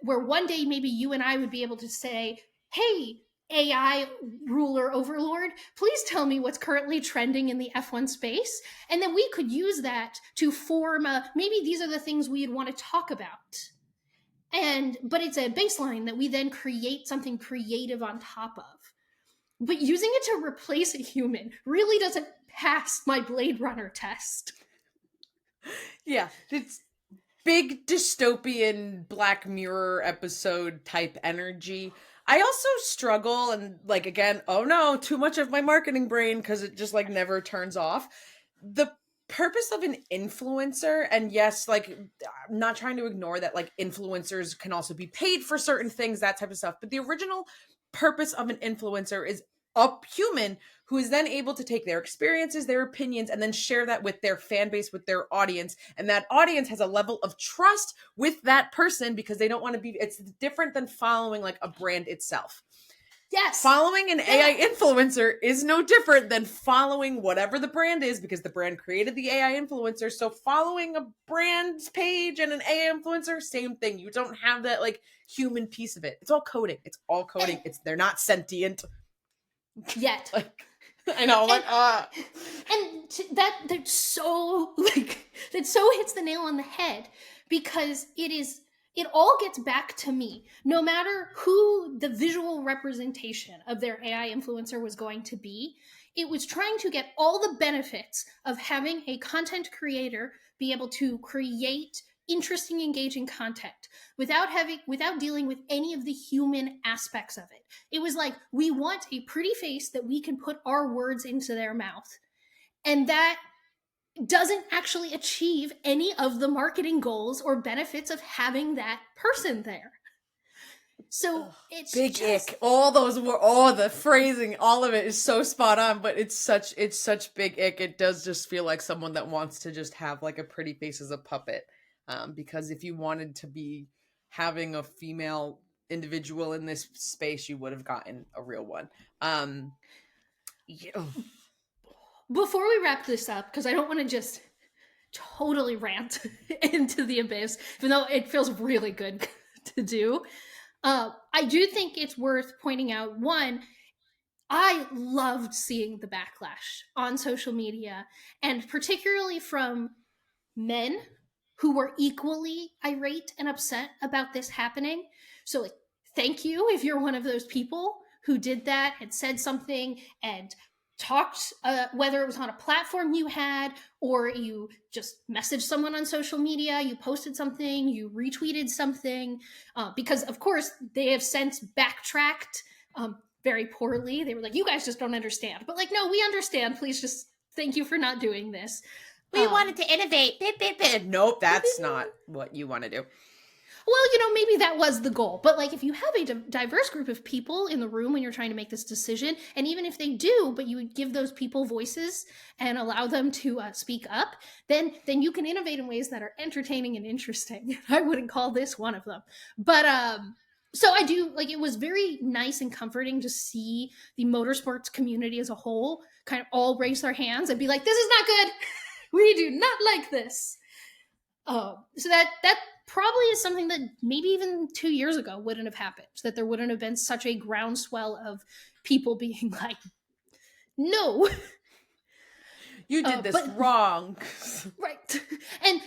where one day maybe you and I would be able to say, hey, AI ruler overlord, please tell me what's currently trending in the F1 space. And then we could use that to form maybe these are the things we'd want to talk about. But it's a baseline that we then create something creative on top of. But using it to replace a human really doesn't pass my Blade Runner test.
Yeah, it's big dystopian Black Mirror episode type energy. I also struggle and like, again, oh no, too much of my marketing brain because it just like never turns off. The purpose of an influencer, and yes, like I'm not trying to ignore that like influencers can also be paid for certain things, that type of stuff. But the original purpose of an influencer is a human who is then able to take their experiences, their opinions, and then share that with their fan base, with their audience. And that audience has a level of trust with that person because they don't want to be, it's different than following like a brand itself.
Yes.
Following an AI influencer is no different than following whatever the brand is because the brand created the AI influencer. So following a brand's page and an AI influencer, same thing. You don't have that like human piece of it. It's all coding. It's all coding. They're not sentient
yet.
Like, I know,
and that's so like that so hits the nail on the head because it all gets back to me. No matter who the visual representation of their AI influencer was going to be, it was trying to get all the benefits of having a content creator be able to create interesting, engaging content without dealing with any of the human aspects of it. It was like, we want a pretty face that we can put our words into their mouth. And that doesn't actually achieve any of the marketing goals or benefits of having that person there. So it's
big
just...
ick. All the phrasing, all of it is so spot on, but it's such big ick. It does just feel like someone that wants to just have like a pretty face as a puppet. Because if you wanted to be having a female individual in this space, you would have gotten a real one. Yeah.
Before we wrap this up, because I don't want to just totally rant into the abyss, even though it feels really good to do, I do think it's worth pointing out, one, I loved seeing the backlash on social media, and particularly from men who were equally irate and upset about this happening. So, like, thank you if you're one of those people who did that and said something and talked, whether it was on a platform you had or you just messaged someone on social media, you posted something, you retweeted something, because of course they have since backtracked very poorly. They were like, you guys just don't understand. But like, no, we understand. Please just thank you for not doing this.
We wanted to innovate. Nope, that's not what you want to do.
Well, maybe that was the goal. But like, if you have a diverse group of people in the room when you're trying to make this decision, and even if they do, but you would give those people voices and allow them to speak up, then you can innovate in ways that are entertaining and interesting. I wouldn't call this one of them. But so I do, like, it was very nice and comforting to see the motorsports community as a whole kind of all raise their hands and be like, this is not good. We do not like this. So that probably is something that maybe even 2 years ago wouldn't have happened, that there wouldn't have been such a groundswell of people being like, no.
You did this wrong.
Right.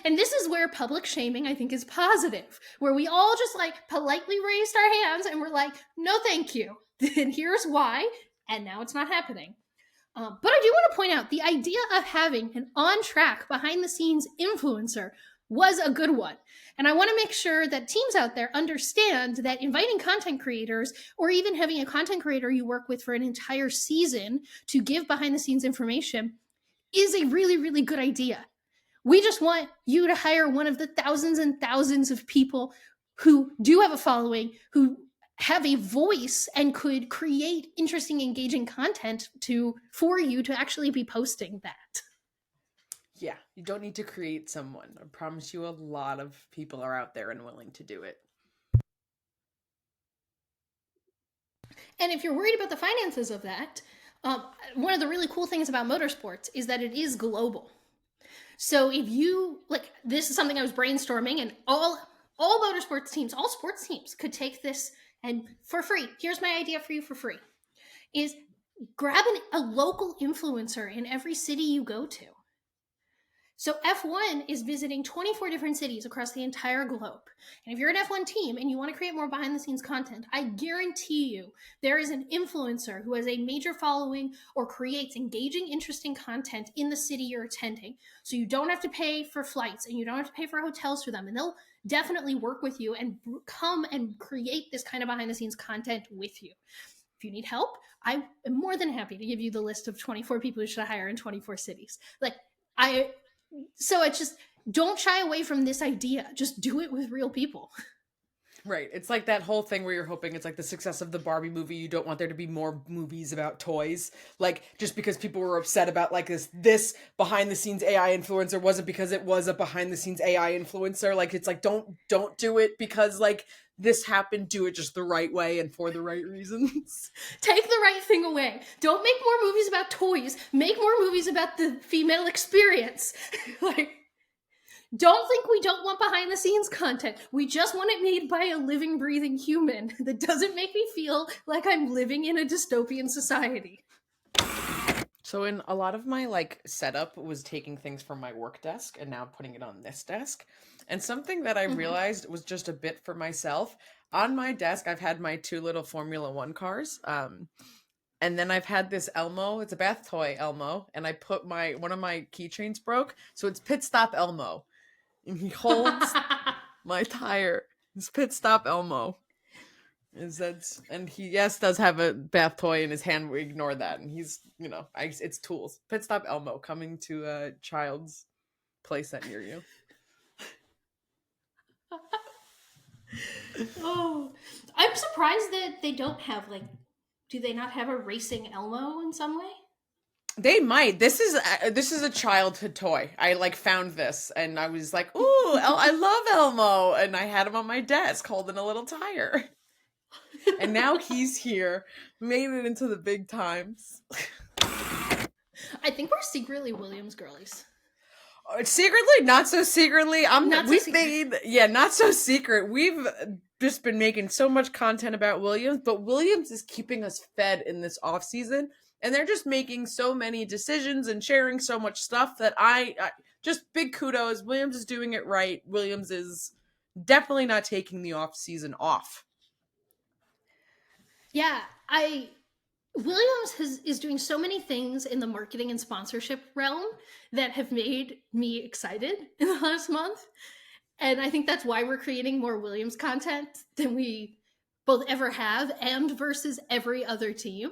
And this is where public shaming, I think, is positive, where we all just like politely raised our hands and we're like, no, thank you. And here's why. And now it's not happening. But I do want to point out the idea of having an on-track, behind-the-scenes influencer was a good one. And I want to make sure that teams out there understand that inviting content creators, or even having a content creator you work with for an entire season to give behind-the-scenes information, is a really, really good idea. We just want you to hire one of the thousands and thousands of people who do have a following, who have a voice and could create interesting, engaging content for you to actually be posting that.
Yeah, you don't need to create someone. I promise you a lot of people are out there and willing to do it.
And if you're worried about the finances of that, one of the really cool things about motorsports is that it is global. So if you, like, this is something I was brainstorming, and all motorsports teams, all sports teams could take this and for free. Here's my idea for you for free, is grab a local influencer in every city you go to. So F1 is visiting 24 different cities across the entire globe. And if you're an F1 team and you want to create more behind the scenes content, I guarantee you there is an influencer who has a major following or creates engaging, interesting content in the city you're attending. So you don't have to pay for flights and you don't have to pay for hotels for them. And they'll definitely work with you and come and create this kind of behind the scenes content with you. If you need help, I am more than happy to give you the list of 24 people you should hire in 24 cities. So it's just, don't shy away from this idea. Just do it with real people.
Right. It's like that whole thing where you're hoping it's like the success of the Barbie movie. You don't want there to be more movies about toys. Like, just because people were upset about like this behind the scenes AI influencer wasn't because it was a behind the scenes AI influencer. Like, it's like, don't do it because like this happened. Do it just the right way and for the right reasons.
Take the right thing away. Don't make more movies about toys. Make more movies about the female experience. Like, don't think we don't want behind the scenes content. We just want it made by a living, breathing human that doesn't make me feel like I'm living in a dystopian society.
So in a lot of my like setup was taking things from my work desk and now putting it on this desk. And something that I realized was just a bit for myself. On my desk, I've had my 2 little Formula 1 cars. And then I've had this Elmo. It's a bath toy Elmo. And I put one of my keychains broke. So it's Pit Stop Elmo. And he holds my tire. It's Pit Stop Elmo. And he does have a bath toy in his hand. We ignore that. And he's, it's tools. Pit Stop Elmo coming to a child's playset near you.
Oh, I'm surprised that they don't have do they not have a racing Elmo in some way?
They might. This is a childhood toy. I found this and I was like, ooh, I love Elmo. And I had him on my desk holding a little tire. And now he's here, made it into the big times.
I think we're secretly Williams girlies.
Secretly, not so secretly.
Not
so secret. We've just been making so much content about Williams, but Williams is keeping us fed in this off season, and they're just making so many decisions and sharing so much stuff that I just big kudos. Williams is doing it right. Williams is definitely not taking the off season off.
Yeah, Williams is doing so many things in the marketing and sponsorship realm that have made me excited in the last month. And I think that's why we're creating more Williams content than we both ever have and versus every other team.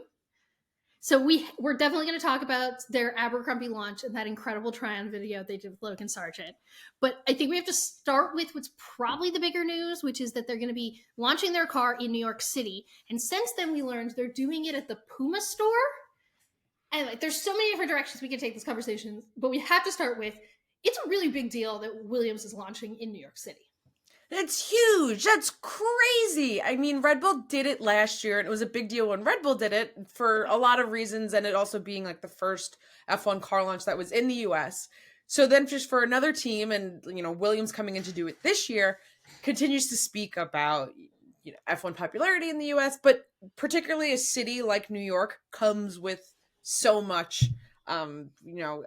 So we're definitely going to talk about their Abercrombie launch and that incredible try-on video they did with Logan Sargent. But I think we have to start with what's probably the bigger news, which is that they're going to be launching their car in New York City. And since then, we learned they're doing it at the Puma store. And there's so many different directions we can take this conversation, but we have to start with, it's a really big deal that Williams is launching in New York City.
It's huge. That's crazy. I mean, Red Bull did it last year, and it was a big deal when Red Bull did it for a lot of reasons, and it also being the first F1 car launch that was in the US. So then just for another team, and Williams coming in to do it this year, continues to speak about F1 popularity in the US, but particularly a city like New York comes with so much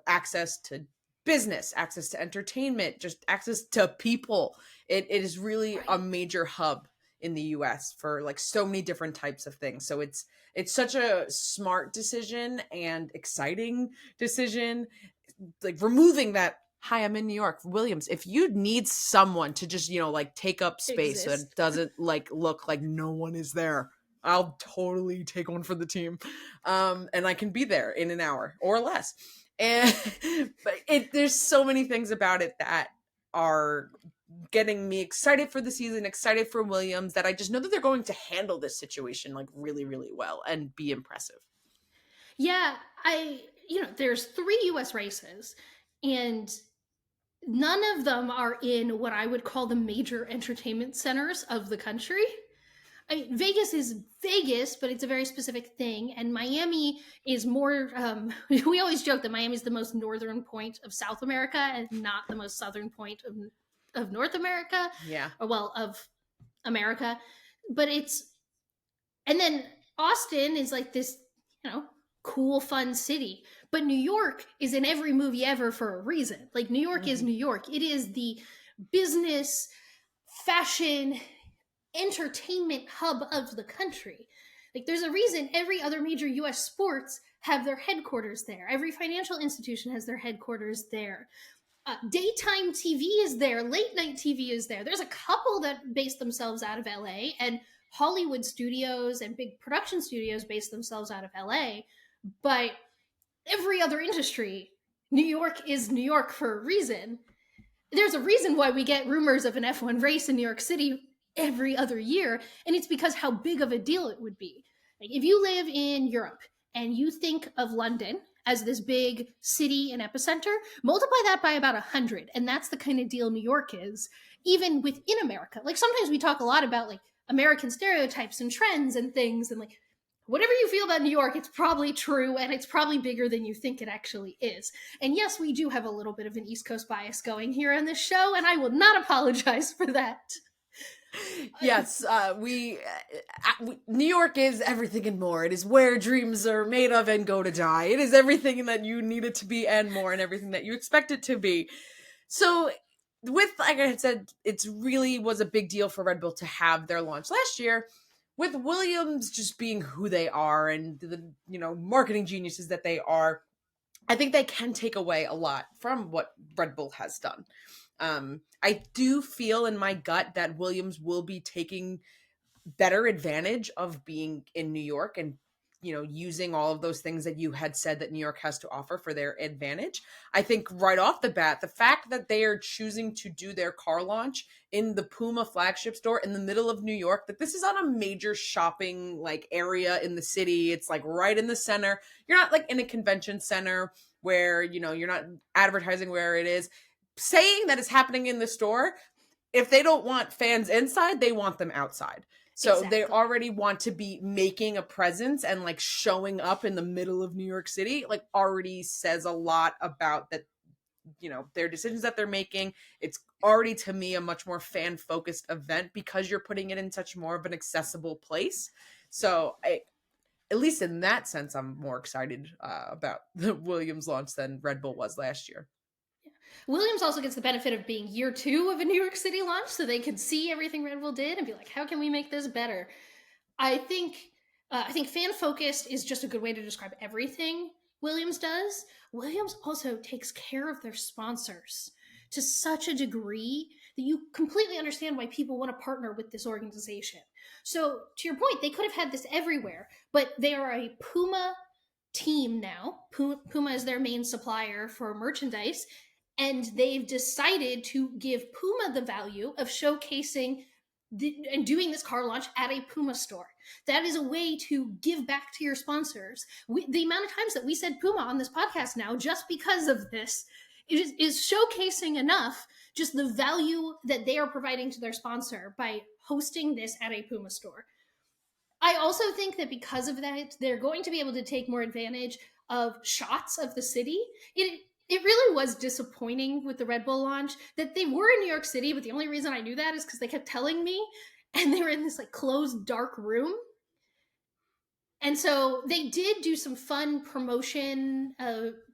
access to business, access to entertainment, just access to people. It is really a major hub in the US for so many different types of things. So it's such a smart decision and exciting decision, removing that, hi, I'm in New York, Williams. If you need someone to just, take up space so it doesn't look like no one is there, I'll totally take one for the team. And I can be there in an hour or less. And there's so many things about it that are getting me excited for the season, excited for Williams, that I just know that they're going to handle this situation really, really well and be impressive.
Yeah, there's 3 US races and none of them are in what I would call the major entertainment centers of the country. Vegas is Vegas, but it's a very specific thing. And Miami is more, we always joke that Miami is the most northern point of South America and not the most southern point of North America.
Yeah.
Of America. But and then Austin is this, cool, fun city. But New York is in every movie ever for a reason. Like, New York is New York. It is the business, fashion, entertainment hub of the country. Like, there's a reason every other major US sports have their headquarters there. Every financial institution has their headquarters there. Daytime TV is there. Late night TV is there. There's a couple that base themselves out of LA, and Hollywood studios and big production studios base themselves out of LA. But every other industry, New York is New York for a reason. There's a reason why we get rumors of an F1 race in New York City every other year, and it's because how big of a deal it would be. Like, if you live in Europe and you think of London as this big city and epicenter, multiply that by about 100, and that's the kind of deal New York is, even within America. Like, sometimes we talk a lot about like American stereotypes and trends and things, and like, whatever you feel about New York, it's probably true, and it's probably bigger than you think it actually is. And yes, we do have a little bit of an East Coast bias going here on this show, and I will not apologize for that.
Yes, New York is everything and more. It is where dreams are made of and go to die. It is everything that you need it to be and more, and everything that you expect it to be. So, with, like I had said, it really was a big deal for Red Bull to have their launch last year. With Williams just being who they are and the marketing geniuses that they are, I think they can take away a lot from what Red Bull has done. I do feel in my gut that Williams will be taking better advantage of being in New York and, using all of those things that you had said that New York has to offer for their advantage. I think right off the bat, the fact that they are choosing to do their car launch in the Puma flagship store in the middle of New York, that this is on a major shopping area in the city. It's like right in the center. You're not like in a convention center where, you're not advertising where it is. Saying that it's happening in the store, if they don't want fans inside, they want them outside. So
Exactly.
They already want to be making a presence, and like showing up in the middle of New York City, like already says a lot about that, their decisions that they're making. It's already, to me, a much more fan focused event because you're putting it in such more of an accessible place. So at least in that sense, I'm more excited about the Williams launch than Red Bull was last year.
Williams also gets the benefit of being year 2 of a New York City launch, so they can see everything Red Bull did and be like, how can we make this better? I think fan-focused is just a good way to describe everything Williams does. Williams also takes care of their sponsors to such a degree that you completely understand why people want to partner with this organization. So, to your point, they could have had this everywhere, but they are a Puma team now. Puma is their main supplier for merchandise, and they've decided to give Puma the value of showcasing and doing this car launch at a Puma store. That is a way to give back to your sponsors. The amount of times that we said Puma on this podcast now, just because of this, is showcasing enough just the value that they are providing to their sponsor by hosting this at a Puma store. I also think that because of that, they're going to be able to take more advantage of shots of the city. It really was disappointing with the Red Bull launch that they were in New York City, but the only reason I knew that is because they kept telling me, and they were in this closed, dark room. And so they did do some fun promotion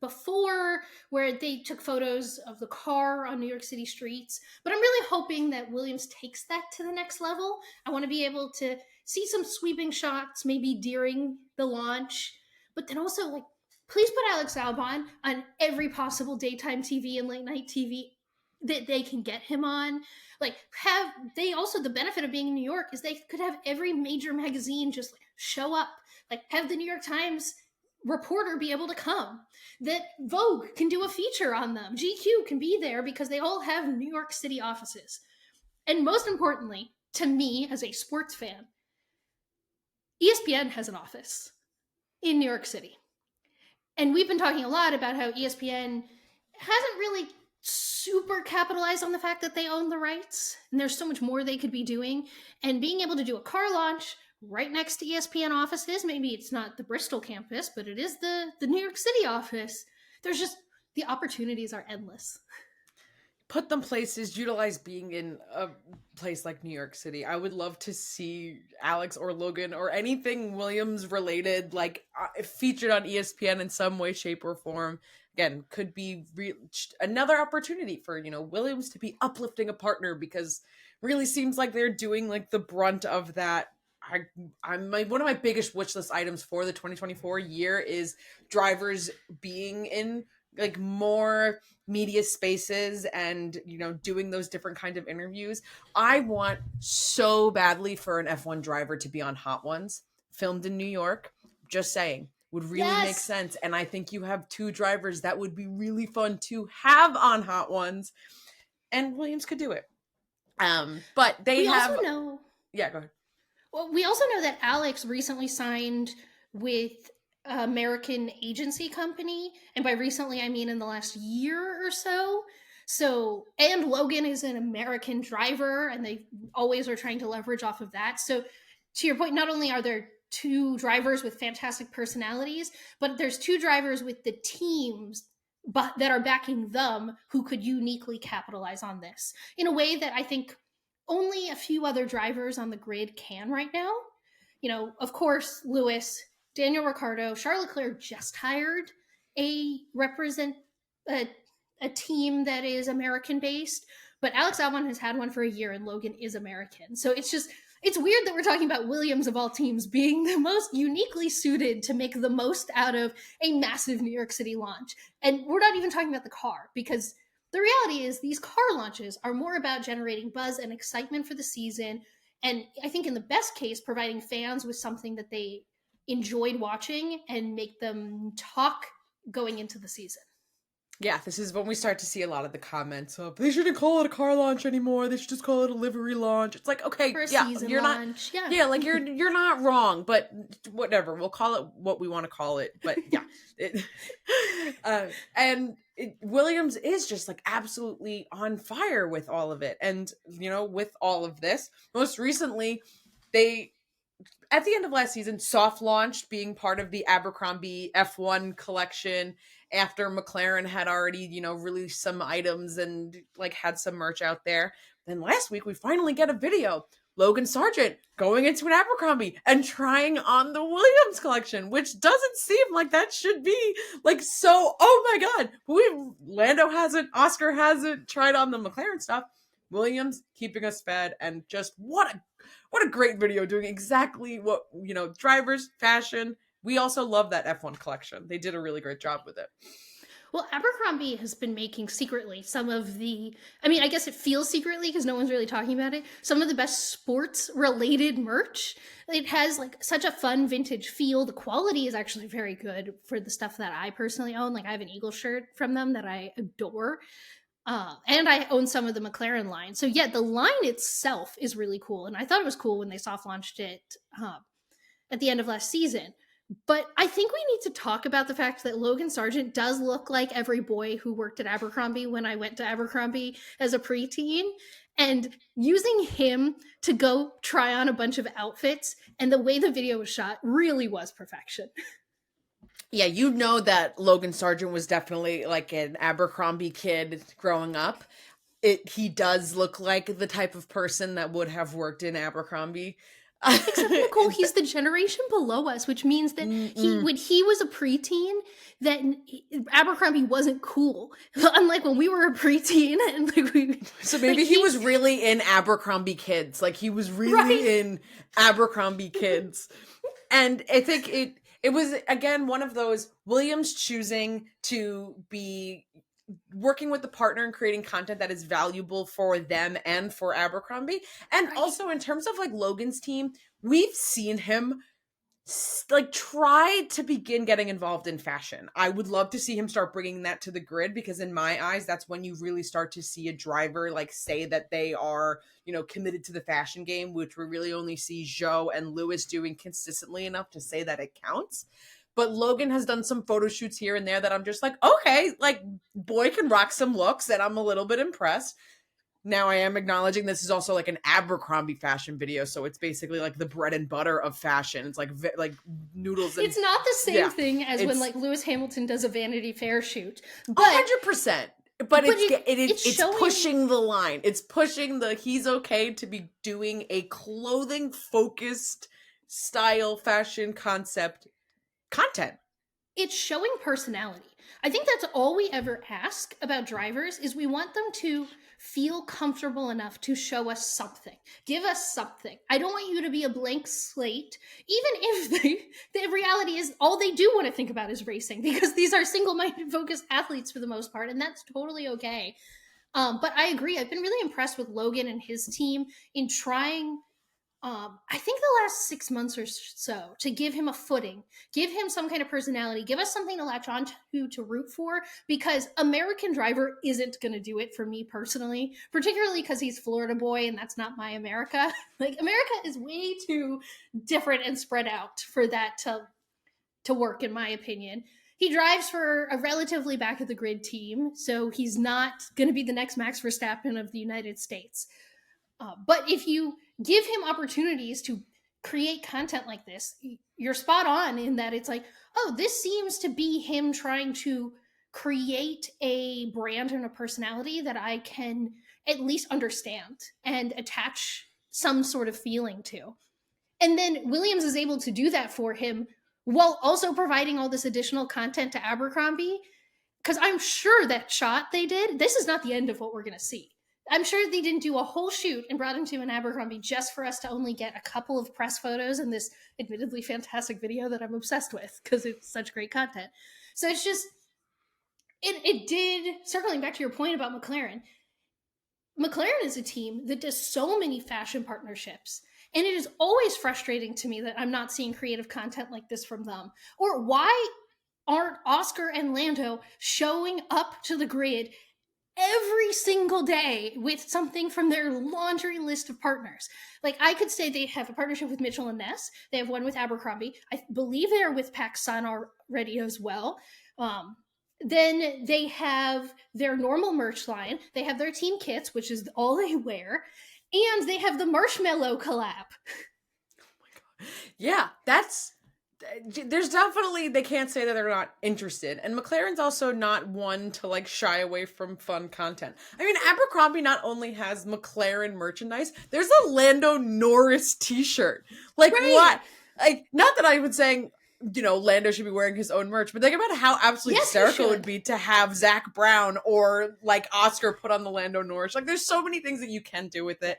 before, where they took photos of the car on New York City streets. But I'm really hoping that Williams takes that to the next level. I want to be able to see some sweeping shots maybe during the launch, but then also please put Alex Albon on every possible daytime TV and late night TV that they can get him on. The benefit of being in New York is they could have every major magazine just show up. Have the New York Times reporter be able to come. That Vogue can do a feature on them. GQ can be there because they all have New York City offices. And most importantly, to me as a sports fan, ESPN has an office in New York City. And we've been talking a lot about how ESPN hasn't really super capitalized on the fact that they own the rights, and there's so much more they could be doing. And being able to do a car launch right next to ESPN offices, maybe it's not the Bristol campus, but it is the New York City office. There's just, the opportunities are endless.
put them places, utilize being in a place like New York City. I would love to see Alex or Logan or anything Williams related, like featured on ESPN in some way, shape, or form. Again, could be another opportunity for, Williams to be uplifting a partner, because really seems like they're doing like the brunt of that. One of my biggest wish list items for the 2024 year is drivers being in like more media spaces and, doing those different kind of interviews. I want so badly for an F1 driver to be on Hot Ones, filmed in New York. Just saying. Would really make sense. And I think you have two drivers that would be really fun to have on Hot Ones, and Williams could do it. But we also
know.
Yeah, go ahead.
Well, we also know that Alex recently signed with American agency company, and by recently I mean in the last year or so. And Logan is an American driver, and they always are trying to leverage off of that. So to your point, not only are there two drivers with fantastic personalities, but there's two drivers with the teams that are backing them who could uniquely capitalize on this in a way that I think only a few other drivers on the grid can right now. Of course, Lewis, Daniel Ricciardo, Charles Leclerc just hired a team that is American based, but Alex Albon has had one for a year and Logan is American. So it's weird that we're talking about Williams of all teams being the most uniquely suited to make the most out of a massive New York City launch. And we're not even talking about the car, because the reality is these car launches are more about generating buzz and excitement for the season. And I think in the best case, providing fans with something that they enjoyed watching and make them talk going into the season.
Yeah, this is when we start to see a lot of the comments of they shouldn't call it a car launch anymore. They should just call it a livery launch. It's like, okay,
for a
yeah,
season
you're
launch.
not, yeah, like you're not wrong, but whatever, we'll call it what we want to call it. But yeah, Williams is just like absolutely on fire with all of it, and with all of this, most recently, they at the end of last season soft launched being part of the Abercrombie F1 collection, after Mclaren had already, released some items and like had some merch out there. Then last week we finally get a video. Logan Sargent going into an Abercrombie and trying on the Williams collection, which doesn't seem like that should be like so, oh my God. Lando hasn't, Oscar hasn't tried on the McLaren stuff. Williams keeping us fed, and just what a great video, doing exactly what, drivers, fashion. We also love that F1 collection. They did a really great job with it.
Well, Abercrombie has been making secretly some of I guess it feels secretly because no one's really talking about it, some of the best sports related merch. It has like such a fun vintage feel. The quality is actually very good for the stuff that I personally own. Like I have an Eagle shirt from them that I adore. And I own some of the McLaren line. So yeah, the line itself is really cool. And I thought it was cool when they soft launched it at the end of last season. But I think we need to talk about the fact that Logan Sargent does look like every boy who worked at Abercrombie when I went to Abercrombie as a preteen. And using him to go try on a bunch of outfits and the way the video was shot really was perfection.
Yeah, that Logan Sargent was definitely like an Abercrombie kid growing up. He does look like the type of person that would have worked in Abercrombie.
Except Nicole, he's the generation below us, which means that when he was a preteen, that Abercrombie wasn't cool. Unlike when we were a preteen, and
so maybe he was really in Abercrombie Kids, like he was really in Abercrombie Kids, and I think it was again one of those Williams choosing to be working with the partner and creating content that is valuable for them and for Abercrombie. And also in terms of like Logan's team, we've seen him like try to begin getting involved in fashion. I would love to see him start bringing that to the grid, because in my eyes, that's when you really start to see a driver like say that they are, committed to the fashion game, which we really only see Zhou and Lewis doing consistently enough to say that it counts. But Logan has done some photo shoots here and there that I'm just like, okay, like boy can rock some looks, and I'm a little bit impressed. Now I am acknowledging this is also like an Abercrombie fashion video, so it's basically like the bread and butter of fashion. It's like noodles. And,
it's not the same thing as when like Lewis Hamilton does a Vanity Fair shoot.
But 100%. But it's
showing...
pushing the line. It's pushing the he's okay to be doing a clothing focused style fashion concept content.
It's showing personality. I think that's all we ever ask about drivers is we want them to feel comfortable enough to show us something. Give us something. I don't want you to be a blank slate, even if the reality is all they do want to think about is racing, because these are single-minded focused athletes for the most part, and that's totally okay. But I agree. I've been really impressed with Logan and his team in trying, I think the last 6 months or so, to give him a footing, give him some kind of personality, give us something to latch on to root for, because American Driver isn't going to do it for me personally, particularly because he's Florida boy and that's not my America. Like, America is way too different and spread out for that to work, in my opinion. He drives for a relatively back of the grid team, so he's not going to be the next Max Verstappen of the United States. But if you give him opportunities to create content like this, you're spot on in that it's like, oh, this seems to be him trying to create a brand and a personality that I can at least understand and attach some sort of feeling to. And then Williams is able to do that for him while also providing all this additional content to Abercrombie. Because I'm sure that shot they did, this is not the end of what we're going to see. I'm sure they didn't do a whole shoot and brought him to an Abercrombie just for us to only get a couple of press photos and this admittedly fantastic video that I'm obsessed with because it's such great content. So it's just, it did, circling back to your point about McLaren is a team that does so many fashion partnerships. And it is always frustrating to me that I'm not seeing creative content like this from them. Or why aren't Oscar and Lando showing up to the grid every single day with something from their laundry list of partners? Like, I could say they have a partnership with Mitchell and Ness. They have one with Abercrombie. I believe they are with PacSun already as well. Then they have their normal merch line. They have their team kits, which is all they wear. And they have the Marshmallow collab.
Oh my God. Yeah, there's definitely, they can't say that they're not interested. And McLaren's also not one to like shy away from fun content. I mean, Abercrombie not only has McLaren merchandise, there's a Lando Norris t-shirt. Like, right. What? Like, not that I was saying, you know, Lando should be wearing his own merch, but think about how absolutely hysterical it would be to have Zach Brown or like Oscar put on the Lando Norris. Like, there's so many things that you can do with it.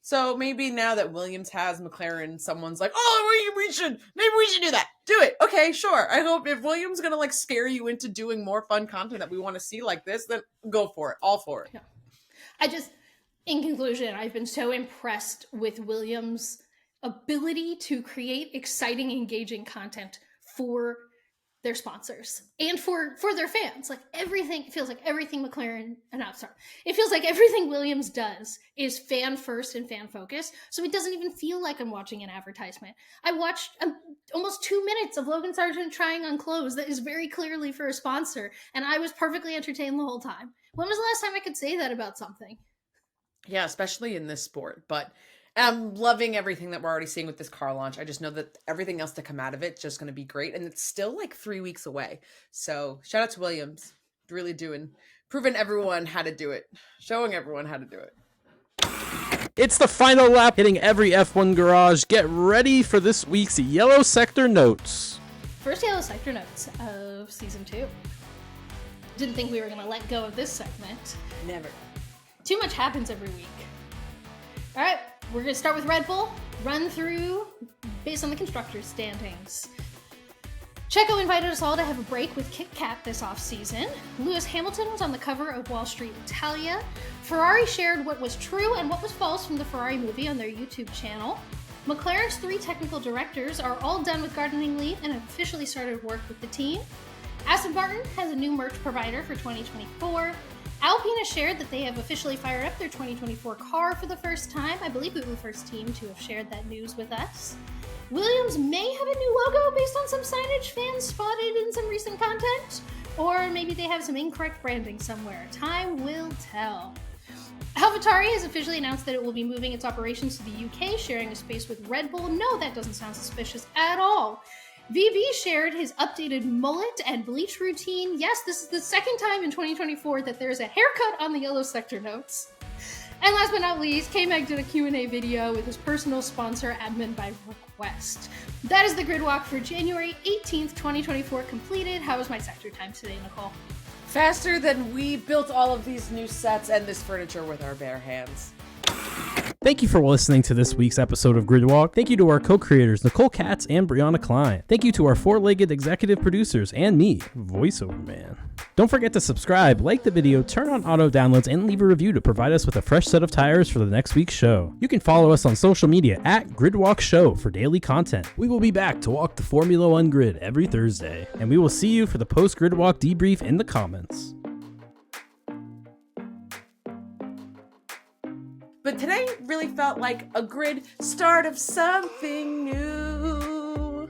So maybe now that Williams has McLaren, someone's like, oh, maybe we should do that. Do it. Okay, sure. I hope if Williams gonna like scare you into doing more fun content that we want to see like this, then go for it. All for it.
Yeah. In conclusion, I've been so impressed with Williams' ability to create exciting, engaging content for their sponsors and for their fans. Like, everything, it feels like everything it feels like everything Williams does is fan first and fan focused. So it doesn't even feel like I'm watching an advertisement. I watched almost 2 minutes of Logan Sargent trying on clothes that is very clearly for a sponsor, and I was perfectly entertained the whole time. When was the last time I could say that about something?
Yeah, especially in this sport. But I'm loving everything that we're already seeing with this car launch. I just know that everything else to come out of it is just going to be great. And it's still like 3 weeks away. So shout out to Williams. Really proving everyone how to do it. Showing everyone how to do it.
It's the final lap hitting every F1 garage. Get ready for this week's Yellow Sector Notes.
First Yellow Sector Notes of Season 2. Didn't think we were going to let go of this segment.
Never.
Too much happens every week. All right. We're going to start with Red Bull, run through based on the constructors' standings. Checo invited us all to have a break with Kit Kat this off-season. Lewis Hamilton was on the cover of Wall Street Italia. Ferrari shared what was true and what was false from the Ferrari movie on their YouTube channel. McLaren's 3 technical directors are all done with gardening leave and have officially started work with the team. Aston Martin has a new merch provider for 2024. Alpine has shared that they have officially fired up their 2024 car for the first time. I believe we were the first team to have shared that news with us. Williams may have a new logo based on some signage fans spotted in some recent content, or maybe they have some incorrect branding somewhere. Time will tell. AlphaTauri has officially announced that it will be moving its operations to the UK, sharing a space with Red Bull. No, that doesn't sound suspicious at all. VB shared his updated mullet and bleach routine. Yes, this is the second time in 2024 that there's a haircut on the yellow sector notes. And last but not least, K-Mag did a Q&A video with his personal sponsor, Admin by Request. That is the grid walk for January 18th, 2024 completed. How was my sector time today, Nicole?
Faster than we built all of these new sets and this furniture with our bare hands.
Thank you for listening to this week's episode of Grid Walk. Thank you to our co-creators, Nicole Katz and Briana Klein. Thank you to our four-legged executive producers and me, voiceover man. Don't forget to subscribe, like the video, turn on auto downloads, and leave a review to provide us with a fresh set of tires for the next week's show. You can follow us on social media at Gridwalk Show for daily content. We will be back to walk the Formula One grid every Thursday, and we will see you for the post-Grid Walk debrief in the comments.
But today really felt like a grid start of something new.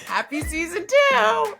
Happy season 2!